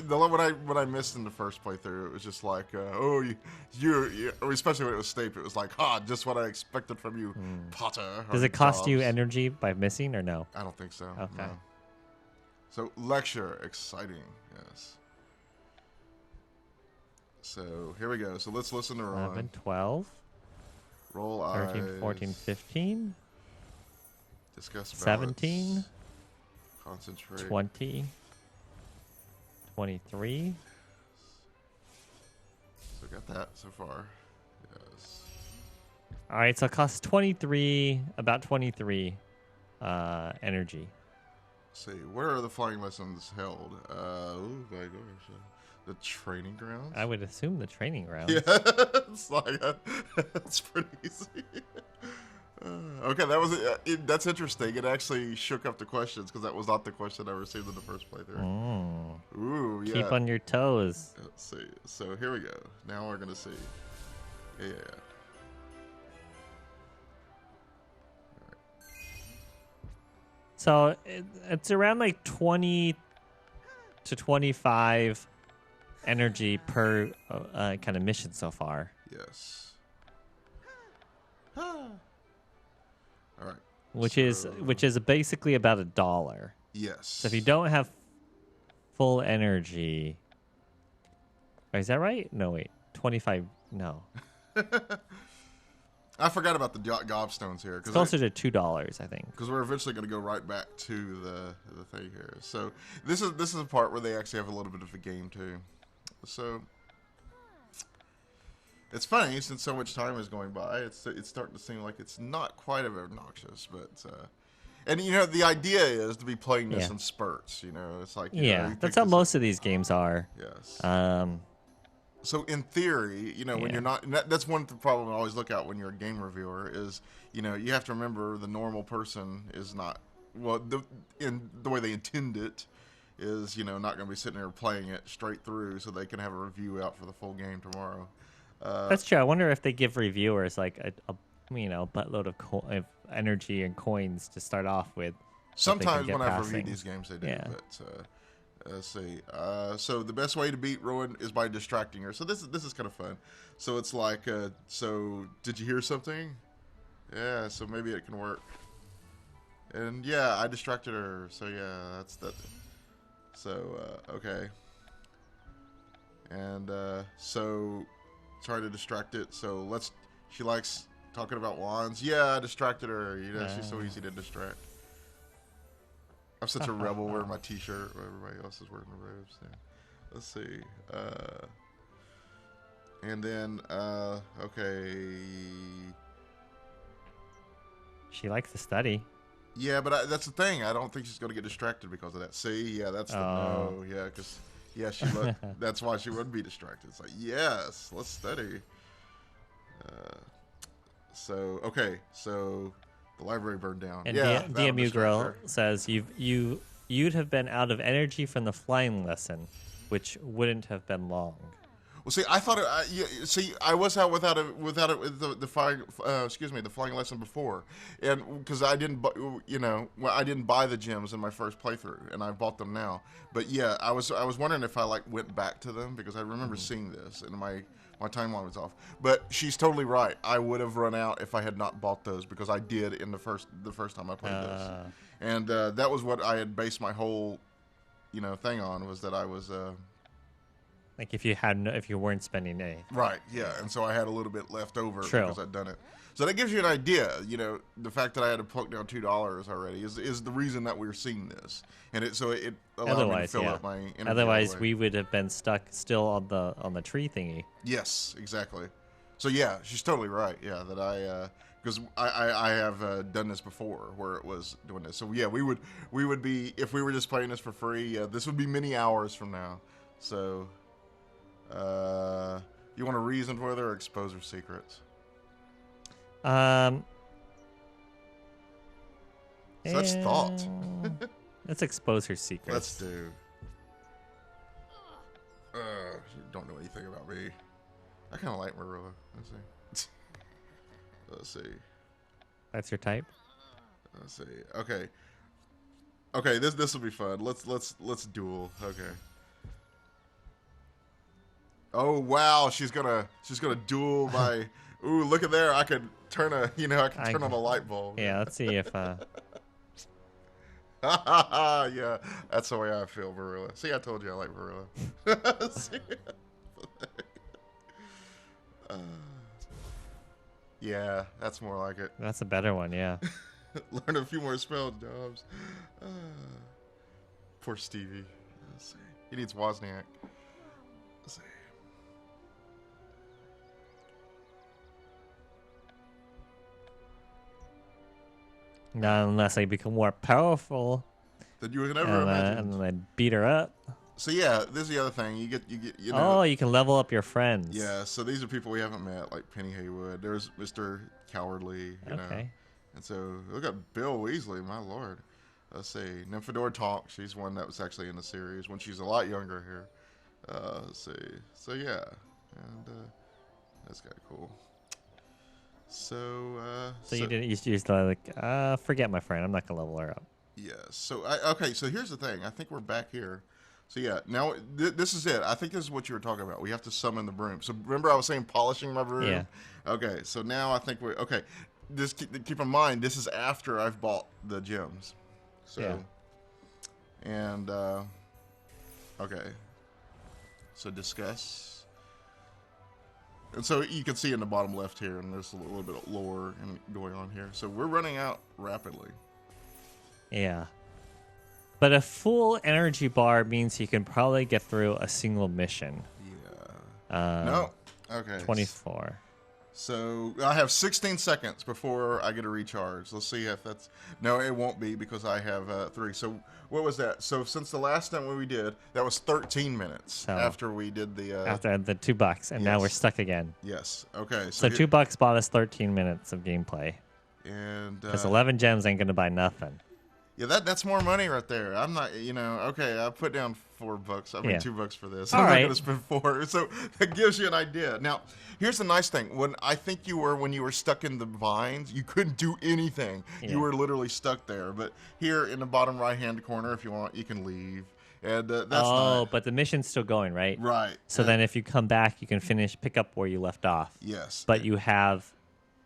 What I missed in the first playthrough, it was just like, you especially when it was Snape, it was like, just what I expected from you, Potter. Does it cost you energy by missing or no? I don't think so. Okay. No. So lecture, exciting, yes. So here we go. So let's listen to Ron. 11, 12. Roll 13, eyes. 14, 15. Discuss balance. 17. Concentrate. 20. 23. So got that so far. Yes. All right, so it costs 23, about 23 energy. Let's see, where are the flying lessons held? Oh my gosh. The training grounds? I would assume the training grounds. Yeah, it's like that's pretty easy. Okay, that's interesting. It actually shook up the questions because that was not the question I received in the first playthrough. Ooh, yeah. Keep on your toes. Let's see. So here we go. Now we're gonna see. Yeah. So it's around like 20 to 25 energy per kind of mission so far. Yes. All right. Which is basically about $1. Yes. So if you don't have full energy, is that right? No, wait. 25. No. I forgot about the gobstones here. It's closer to $2, I think. Because we're eventually going to go right back to the thing here. So this is a part where they actually have a little bit of a game too. So it's funny since so much time is going by. It's starting to seem like it's not quite as obnoxious, but and the idea is to be playing this in spurts. It's like that's how most of these games are. Yes. So in theory, when you're not, that's one problem I always look at when you're a game reviewer is, you have to remember the normal person is not, in the way they intend it is, not going to be sitting there playing it straight through so they can have a review out for the full game tomorrow. That's true. I wonder if they give reviewers like a buttload of energy and coins to start off with. Sometimes when I've reviewed these games, they do, but... let's see. So the best way to beat Rowan is by distracting her. So this is kind of fun. So it's like, so did you hear something? Yeah. So maybe it can work. And yeah, I distracted her. So yeah, that's that. So okay. And so try to distract it. So she likes talking about wands. Yeah, I distracted her. She's so easy to distract. I'm such a rebel wearing my t-shirt while everybody else is wearing the robes. Yeah. Let's see. And then, okay. She likes to study. Yeah, but that's the thing. I don't think she's going to get distracted because of that. See? Yeah, that's the no. Yeah, because, that's why she would be distracted. It's like, yes, let's study. So the library burned down. And yeah, DMU girl says you'd have been out of energy from the flying lesson, which wouldn't have been long. Well, see, I thought I was out without the flying lesson before, and because I didn't buy the gems in my first playthrough, and I bought them now. But yeah, I was wondering if I went back to them because I remember seeing this and my timeline was off. But she's totally right. I would have run out if I had not bought those because I did in the first time I played this, and that was what I had based my whole thing on, was that I was. Like if you weren't spending any. Right, yeah, and so I had a little bit left over because I'd done it. So that gives you an idea. The fact that I had to plunk down $2 already is the reason that we're seeing this, and it allowed me to fill up my energy. Otherwise, we would have been stuck still on the tree thingy. Yes, exactly. So yeah, she's totally right. Yeah, that because I have done this before where it was doing this. So yeah, we would be, if we were just playing this for free. This would be many hours from now. So. You want to reason further or expose her secrets? So that's thought. Let's expose her secrets. Let's do. You don't know anything about me. I kind of like Marilla. Let's see. That's your type? Let's see. Okay. This will be fun. Let's duel. Okay. Oh wow, she's gonna duel my. Ooh, look at there! I could turn on a light bulb. Yeah, let's see if. Yeah, that's the way I feel, Marilla. See, I told you I like Marilla. Yeah, that's more like it. That's a better one, yeah. Learn a few more spell jobs. Poor Stevie. Let's see. He needs Wozniak. Let's see. Not unless I become more powerful. Then you would never imagine. And then I beat her up. So yeah, this is the other thing. You get. Oh, you can level up your friends. Yeah. So these are people we haven't met, like Penny Haywood. There's Mr. Cowardly. You know. And so look at Bill Weasley. My lord. Let's see. Nymphadora Tonk. She's one that was actually in the series when she's a lot younger here. Let's see. So yeah, and that's kind of cool. So you didn't. You just forget my friend. I'm not gonna level her up. Yeah. So okay. So here's the thing. I think we're back here. So yeah. Now this is it. I think this is what you were talking about. We have to summon the broom. So remember I was saying polishing my broom. Yeah. Okay. So now I think we're okay. Just keep in mind this is after I've bought the gems. So. Yeah. And okay. So discuss. And so you can see in the bottom left here, and there's a little bit of lore going on here. So we're running out rapidly. Yeah. But a full energy bar means you can probably get through a single mission. Yeah. No. Okay. 24. So I have 16 seconds before I get a recharge. Let's see if that's... No, it won't be because I have 3. So what was that? So since the last time we did, that was 13 minutes after we did the... after the $2, and now we're stuck again. Yes. Okay. So $2 bought us 13 minutes of gameplay. And... Because 11 gems ain't going to buy nothing. Yeah, that's more money right there. I'm not, okay, I put down $4. I mean, $2 for this. All I'm right. not going to spend 4. So that gives you an idea. Now, here's the nice thing. When you were stuck in the vines, you couldn't do anything. Yeah. You were literally stuck there. But here in the bottom right-hand corner, if you want, you can leave. And that's nice. But the mission's still going, right? Right. So then if you come back, you can pick up where you left off. Yes. But you have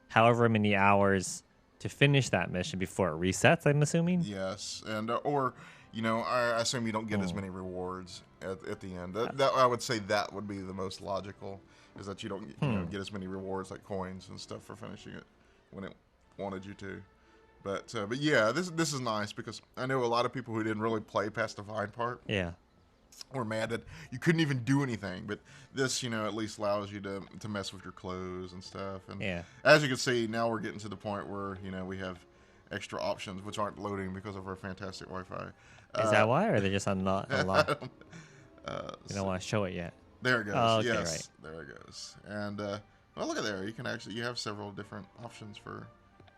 however many hours to finish that mission before it resets, I'm assuming? Yes. And I assume you don't get as many rewards at the end. That I would say that would be the most logical. is that you don't get as many rewards like coins and stuff for finishing it when it wanted you to. But yeah, this is nice because I know a lot of people who didn't really play past the vine part. Yeah. Were mad that you couldn't even do anything, but this, at least allows you to mess with your clothes and stuff. And as you can see, now we're getting to the point where we have extra options which aren't loading because of our fantastic Wi-Fi. Is that why, or are they just unlocked? You don't want to show it yet. There it goes. Oh, okay, yes, right. there it goes. And well, look at there. You have several different options for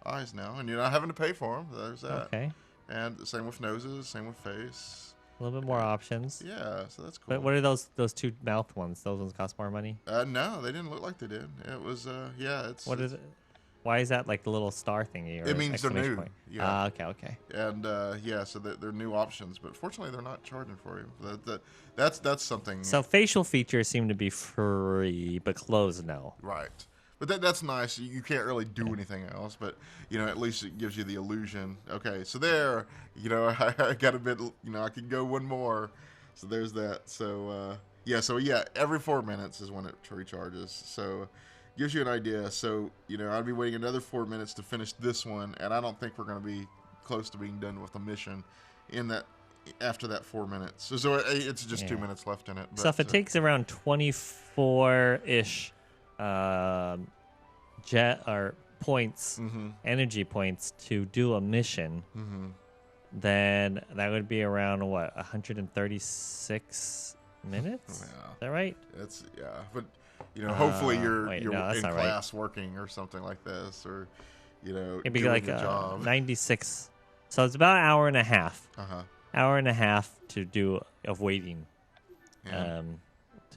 eyes now, and you're not having to pay for them. There's that. Okay. And same with noses, same with face. A little bit more options. Yeah, so that's cool. But what are those two mouth ones? Those ones cost more money? No, they didn't look like they did. It was, it's... What is it? Why is that like the little star thingy? Or it means they're new. Point? Yeah. Okay. And, so they're new options. But fortunately, they're not charging for you. That's something... So facial features seem to be free, but closed no. Right. But that's nice. You can't really do anything else, but at least it gives you the illusion. Okay, so there, I got a bit. I can go one more. So there's that. So every 4 minutes is when it recharges. So gives you an idea. So I'll be waiting another 4 minutes to finish this one, and I don't think we're going to be close to being done with the mission after that 4 minutes. So it's just 2 minutes left in it. But, so if it takes around 24-ish. Jet or points, energy points to do a mission, then that would be around 136 minutes? Is that right? It's but hopefully you're in class right. working or something like this, or it'd be doing like your job. 96. So it's about an hour and a half. Hour and a half of waiting, to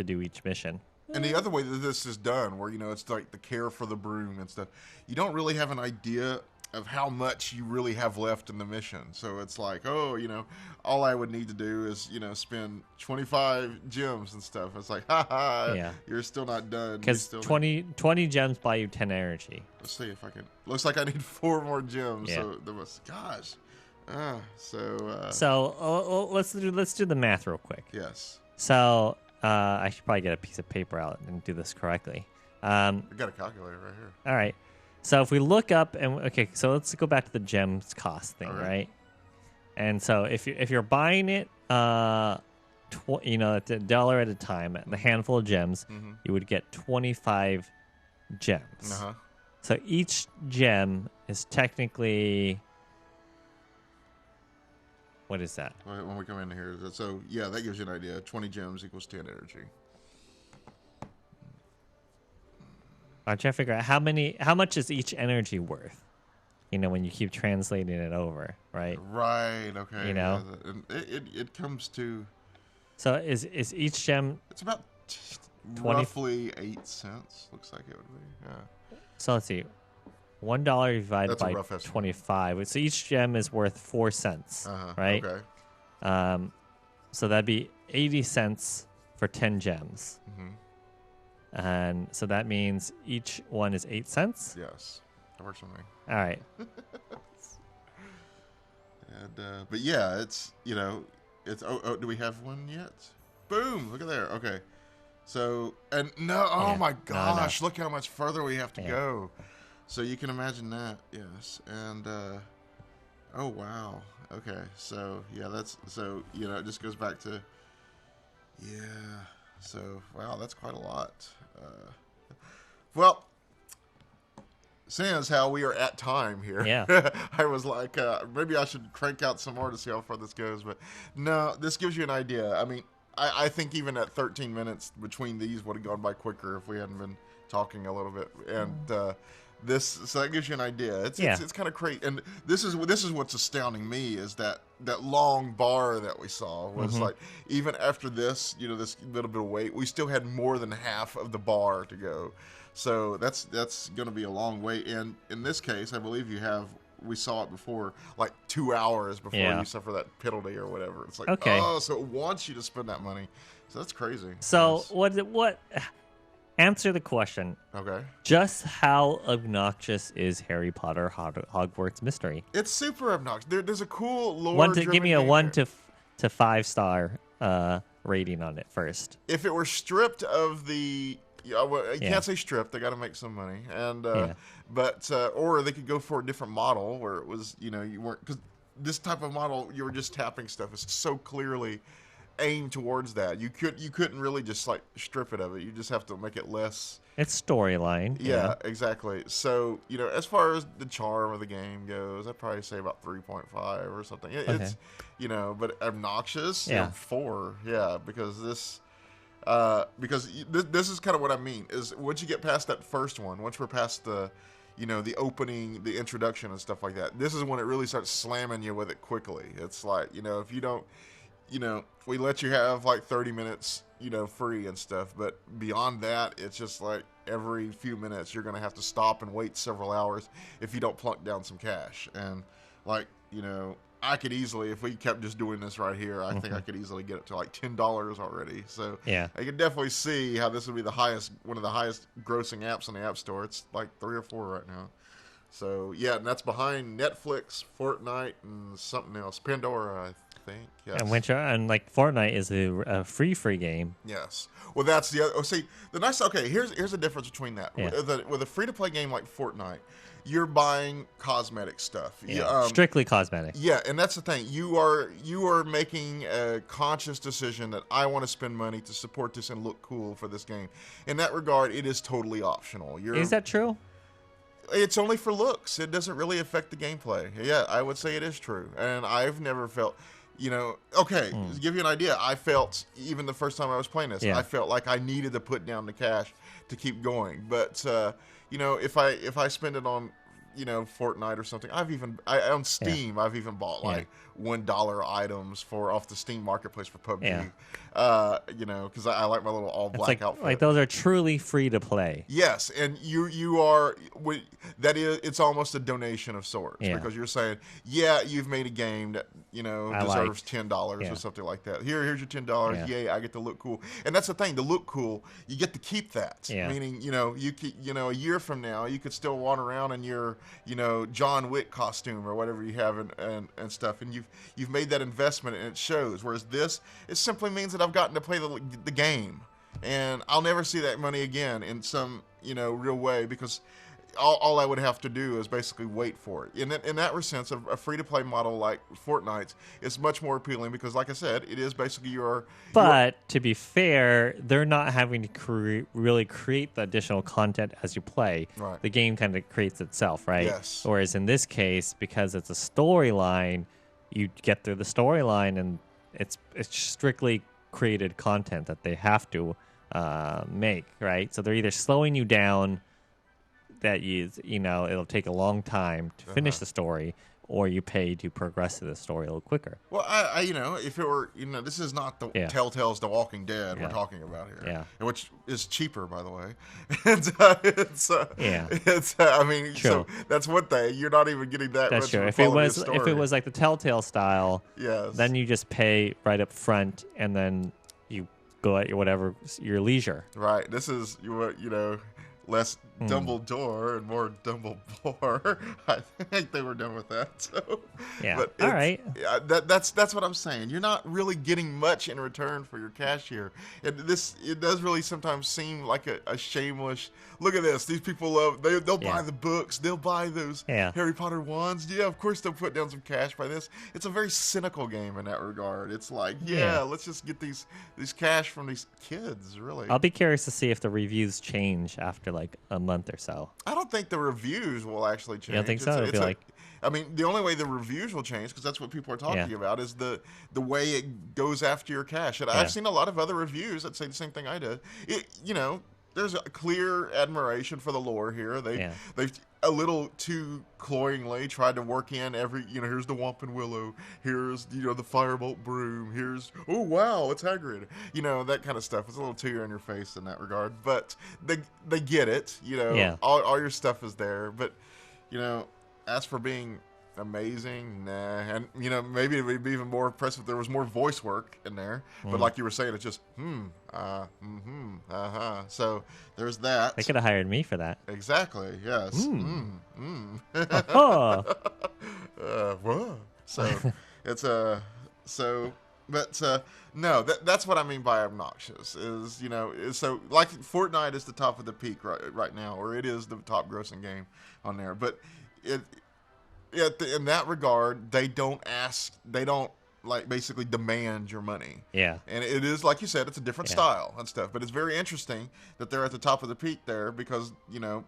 do each mission. And the other way that this is done, where, it's like the care for the broom and stuff, you don't really have an idea of how much you really have left in the mission. So it's like, all I would need to do is, spend 25 gems and stuff. It's like, you're still not done. Because 20 gems buy you 10 energy. Let's see if I can. Looks like I need 4 more gems. Yeah. So there was, So let's do the math real quick. Yes. So I should probably get a piece of paper out and do this correctly. I got a calculator right here. All right. So if we look up so let's go back to the gems cost thing, right? And so if you're buying it, at $1 at a time, the handful of gems, you would get 25 gems. So each gem is technically. What is that? When we come in here, so that gives you an idea. 20 gems equals 10 energy. I'm trying to figure out how much is each energy worth? When you keep translating it over, right? Right. Okay. It comes to. So is each gem? It's about roughly 8 cents. Looks like it would be. Yeah. So let's see. $1 divided by 25. So each gem is worth 4 cents, right? Okay. So that'd be 80 cents for 10 gems. And so that means each one is 8 cents? Yes. That works for me. All right. And but yeah, it's do we have one yet? Boom! Look at there. Okay. So my gosh! No. Look how much further we have to go. So you can imagine that, yes. And oh wow. Okay. So it just goes back to So wow, that's quite a lot. Well, seeing as how we are at time here, I was like, maybe I should crank out some more to see how far this goes. But no, this gives you an idea. I mean, I think even at 13 minutes between these would have gone by quicker if we hadn't been talking a little bit. And so that gives you an idea. It's kind of crazy. And this is what's astounding me is that long bar that we saw was like, even after this, this little bit of wait, we still had more than half of the bar to go. So that's going to be a long wait. And in this case, I believe we saw it before, like 2 hours before you suffer that penalty or whatever. It's like, so it wants you to spend that money. So that's crazy. So what? Answer the question. Okay. Just how obnoxious is Harry Potter Hogwarts Mystery? It's super obnoxious. There's a cool lore. Give me a 1 to 5 star rating on it first. If it were stripped of the you can't say strip. They got to make some money, and but or they could go for a different model where it was you weren't, because this type of model you were just tapping stuff. It's so clearly aimed towards that. You couldn't really just like strip it of it. You just have to make it less. It's storyline. Yeah, exactly. So as far as the charm of the game goes, I'd probably say about 3.5 or something. It's but obnoxious. 4. Yeah, because this is kind of what I mean is once you get past that first one, once we're past the the opening, the introduction and stuff like that, this is when it really starts slamming you with it quickly. It's like if you don't we let you have like 30 minutes free and stuff, but beyond that it's just like every few minutes you're gonna have to stop and wait several hours if you don't plunk down some cash. And like I could easily, if we kept just doing this right here, I think I could easily get it to like $10 already. So I can definitely see how this would be one of the highest grossing apps on the App Store. It's like 3 or 4 right now. So and that's behind Netflix, Fortnite, and something else, Pandora, I think. Yes. And like Fortnite is a free game. Yes. Well, that's the other. Oh, see, the nice. Okay, here's the difference between that. Yeah. With a free to play game like Fortnite, you're buying cosmetic stuff. Yeah. Strictly cosmetic. Yeah, and that's the thing. You are making a conscious decision that I want to spend money to support this and look cool for this game. In that regard, it is totally optional. Is that true? It's only for looks. It doesn't really affect the gameplay. Yeah, I would say it is true. And I've never felt, to give you an idea, I felt, even the first time I was playing this, I felt like I needed to put down the cash to keep going. But, if I spend it on, Fortnite or something, on Steam, I've even bought like $1 items off the Steam marketplace for PUBG. Because I like my little all black outfit. Like those are truly free to play. Yes, and you are it's almost a donation of sorts because you're saying, you've made a game that deserves $10 or something like that. Here's your $10. Yay, I get to look cool. And that's the thing, to look cool, you get to keep that. Meaning, a year from now, you could still wander around in your John Wick costume or whatever you have and stuff, and you've made that investment and it shows. Whereas this, it simply means that I've gotten to play the game, and I'll never see that money again in some real way, because all I would have to do is basically wait for it. In that sense, a free-to-play model like Fortnite's is much more appealing because, like I said, it is basically But to be fair, they're not having to really create the additional content as you play. Right. The game kind of creates itself, right? Yes. Whereas in this case, because it's a storyline, you get through the storyline, and it's strictly created content that they have to make, right? So they're either slowing you down, that it'll take a long time to finish the story, or you pay to progress to the story a little quicker. Well, I if it were, this is not the Telltale's The Walking Dead we're talking about here, which is cheaper, by the way. And, so that's one thing. You're not even getting that. That's much true. Of a if story. it was like the Telltale style, yes, then you just pay right up front, and then you go at your leisure. Right. This is less Dumbledore and more Dumbledore. I think they were done with that. So, but all right. That's what I'm saying. You're not really getting much in return for your cash here. It does really sometimes seem like a shameless. Look at this. These people love. They'll buy the books. They'll buy those Harry Potter wands. Yeah, of course they'll put down some cash by this. It's a very cynical game in that regard. It's like, let's just get these cash from these kids. Really. I'll be curious to see if the reviews change after like a month or so. I don't think the reviews will actually change. You don't think so? The only way the reviews will change, because that's what people are talking about, is the way it goes after your cash. And I've seen a lot of other reviews that say the same thing I did. There's a clear admiration for the lore here. They've a little too cloyingly tried to work in every, here's the Whomping Willow, here's, the Firebolt Broom, here's, oh, wow, it's Hagrid. That kind of stuff. It's a little too in your face in that regard. But they get it, all your stuff is there. But, as for being amazing, nah. And, maybe it would be even more impressive if there was more voice work in there. But like you were saying, it's just, So there's that. They could have hired me for that. Exactly, yes. So it's so But no, that's what I mean by obnoxious. So like Fortnite is the top of the peak right now, or it is the top grossing game on there. But it, in that regard, they don't like basically demand your money. Yeah. And it is, like you said, it's a different style and stuff. But it's very interesting that they're at the top of the peak there because,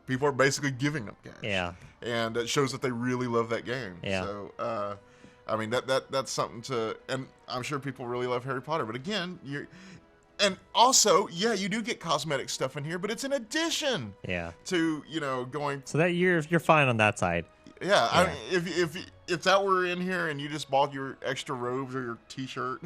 people are basically giving them cash. Yeah. And it shows that they really love that game. Yeah. So, I mean, that's something and I'm sure people really love Harry Potter. But again, and also, you do get cosmetic stuff in here, but it's in addition to, going. So that you're fine on that side. Yeah, I mean, if that were in here and you just bought your extra robes or your T-shirt,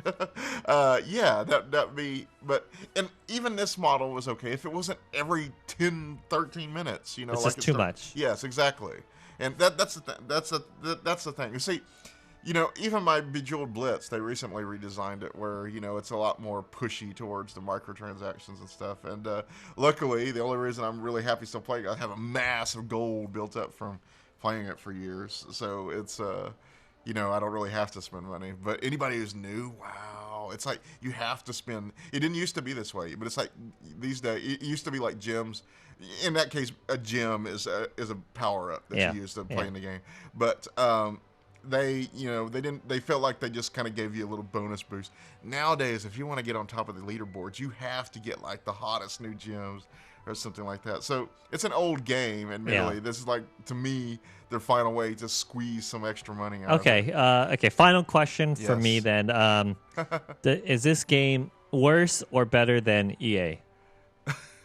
that'd be. But and even this model was okay if it wasn't every 10, 13 minutes. It's just too much. Yes, exactly. And that's the thing. You see, even my Bejeweled Blitz, they recently redesigned it where it's a lot more pushy towards the microtransactions and stuff. And luckily, the only reason I'm really happy still playing, I have a mass of gold built up from playing it for years, so it's I don't really have to spend money. But anybody who's new, wow, it's like you have to spend. It didn't used to be this way, but it's like these days it used to be like gems. In that case, a gem is a power up that you use to play in the game. But they felt like they just kind of gave you a little bonus boost. Nowadays, if you want to get on top of the leaderboards, you have to get like the hottest new gems or something like that. So it's an old game, admittedly. This is like, to me, their final way to squeeze some extra money out of it. Okay. Final question for me then. Is this game worse or better than EA?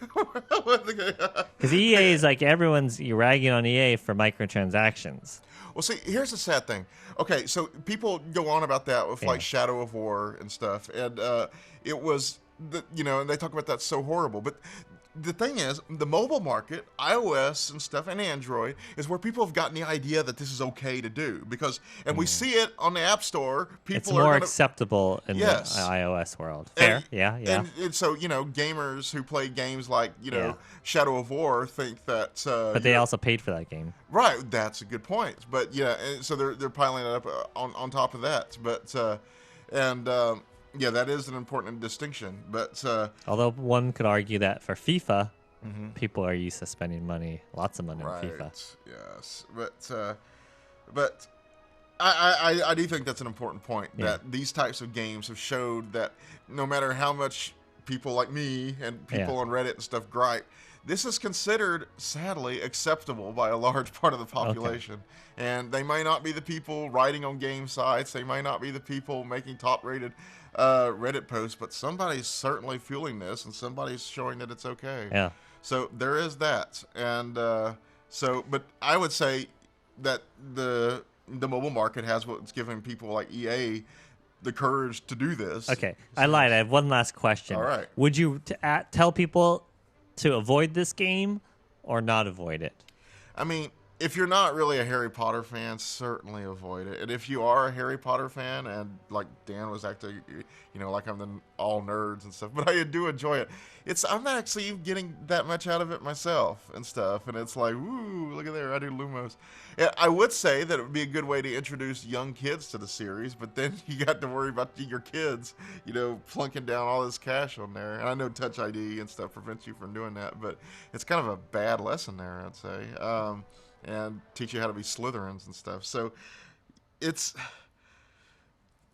Because EA is like everyone's ragging on EA for microtransactions. Well, see, here's the sad thing. Okay, so people go on about that with like Shadow of War and stuff, and it was and they talk about that's so horrible, but the thing is, the mobile market, iOS and stuff, and Android, is where people have gotten the idea that this is okay to do. And we see it on the App Store. It's more acceptable in the iOS world. Fair, And so, gamers who play games like, Shadow of War think that... but they also paid for that game. Right, that's a good point. But, and so they're piling it up on top of that. But, that is an important distinction, but... although one could argue that for FIFA, people are used to spending lots of money on FIFA. Yes, but I do think that's an important point, that these types of games have showed that no matter how much people like me and people on Reddit and stuff gripe, this is considered, sadly, acceptable by a large part of the population. Okay. And they may not be the people writing on game sites, they may not be the people making top-rated Reddit posts, but somebody's certainly fueling this, and somebody's showing that it's okay. Yeah. So there is that, and but I would say that the mobile market has what's giving people like EA the courage to do this. Okay, so. I lied. I have one last question. All right. Would you tell people to avoid this game or not avoid it? I mean, if you're not really a Harry Potter fan, certainly avoid it. And if you are a Harry Potter fan, and like Dan was actually, like I'm the all nerds and stuff, but I do enjoy it. I'm not actually getting that much out of it myself and stuff. And it's like, woo, look at there, I do Lumos. And I would say that it would be a good way to introduce young kids to the series, but then you got to worry about your kids, plunking down all this cash on there. And I know Touch ID and stuff prevents you from doing that, but it's kind of a bad lesson there, I'd say. And teach you how to be Slytherins and stuff. So it's,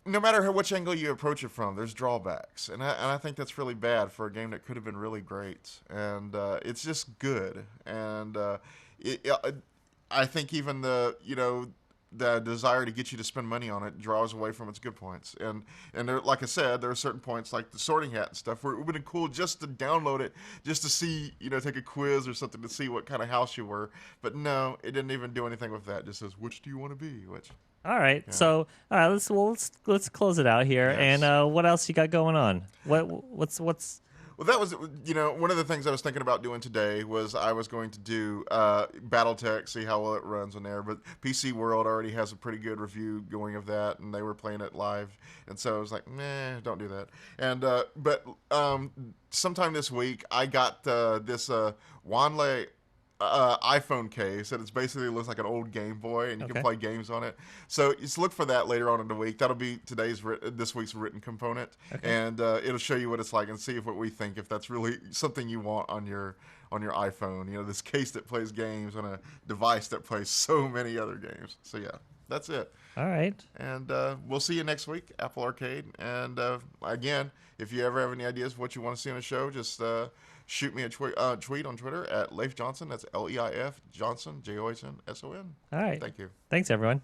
no matter which angle you approach it from, there's drawbacks. And I think that's really bad for a game that could have been really great. And it's just good. And I think even the desire to get you to spend money on it draws away from its good points. And there, like I said, there are certain points like the Sorting Hat and stuff where it would have been cool just to download it, just to see, take a quiz or something to see what kind of house you were. But no, it didn't even do anything with that. It just says, which do you want to be? All right. Yeah. So let's close it out here. Yes. And what else you got going on? What's Well, that was, one of the things I was thinking about doing today was I was going to do Battletech, see how well it runs on there. But PC World already has a pretty good review going of that, and they were playing it live. And so I was like, don't do that. And but sometime this week, I got this Wanley iPhone case, and it's basically looks like an old Game Boy, and you can play games on it. So just look for that later on in the week. That'll be this week's written component, and it'll show you what it's like and see what we think, if that's really something you want on your iPhone. You know, this case that plays games on a device that plays so many other games. So yeah, that's it. All right. And we'll see you next week, Apple Arcade. And again, if you ever have any ideas of what you want to see on the show, just shoot me a tweet on Twitter at Leif Johnson. That's Leif Johnson, Johnson. All right. Thank you. Thanks, everyone.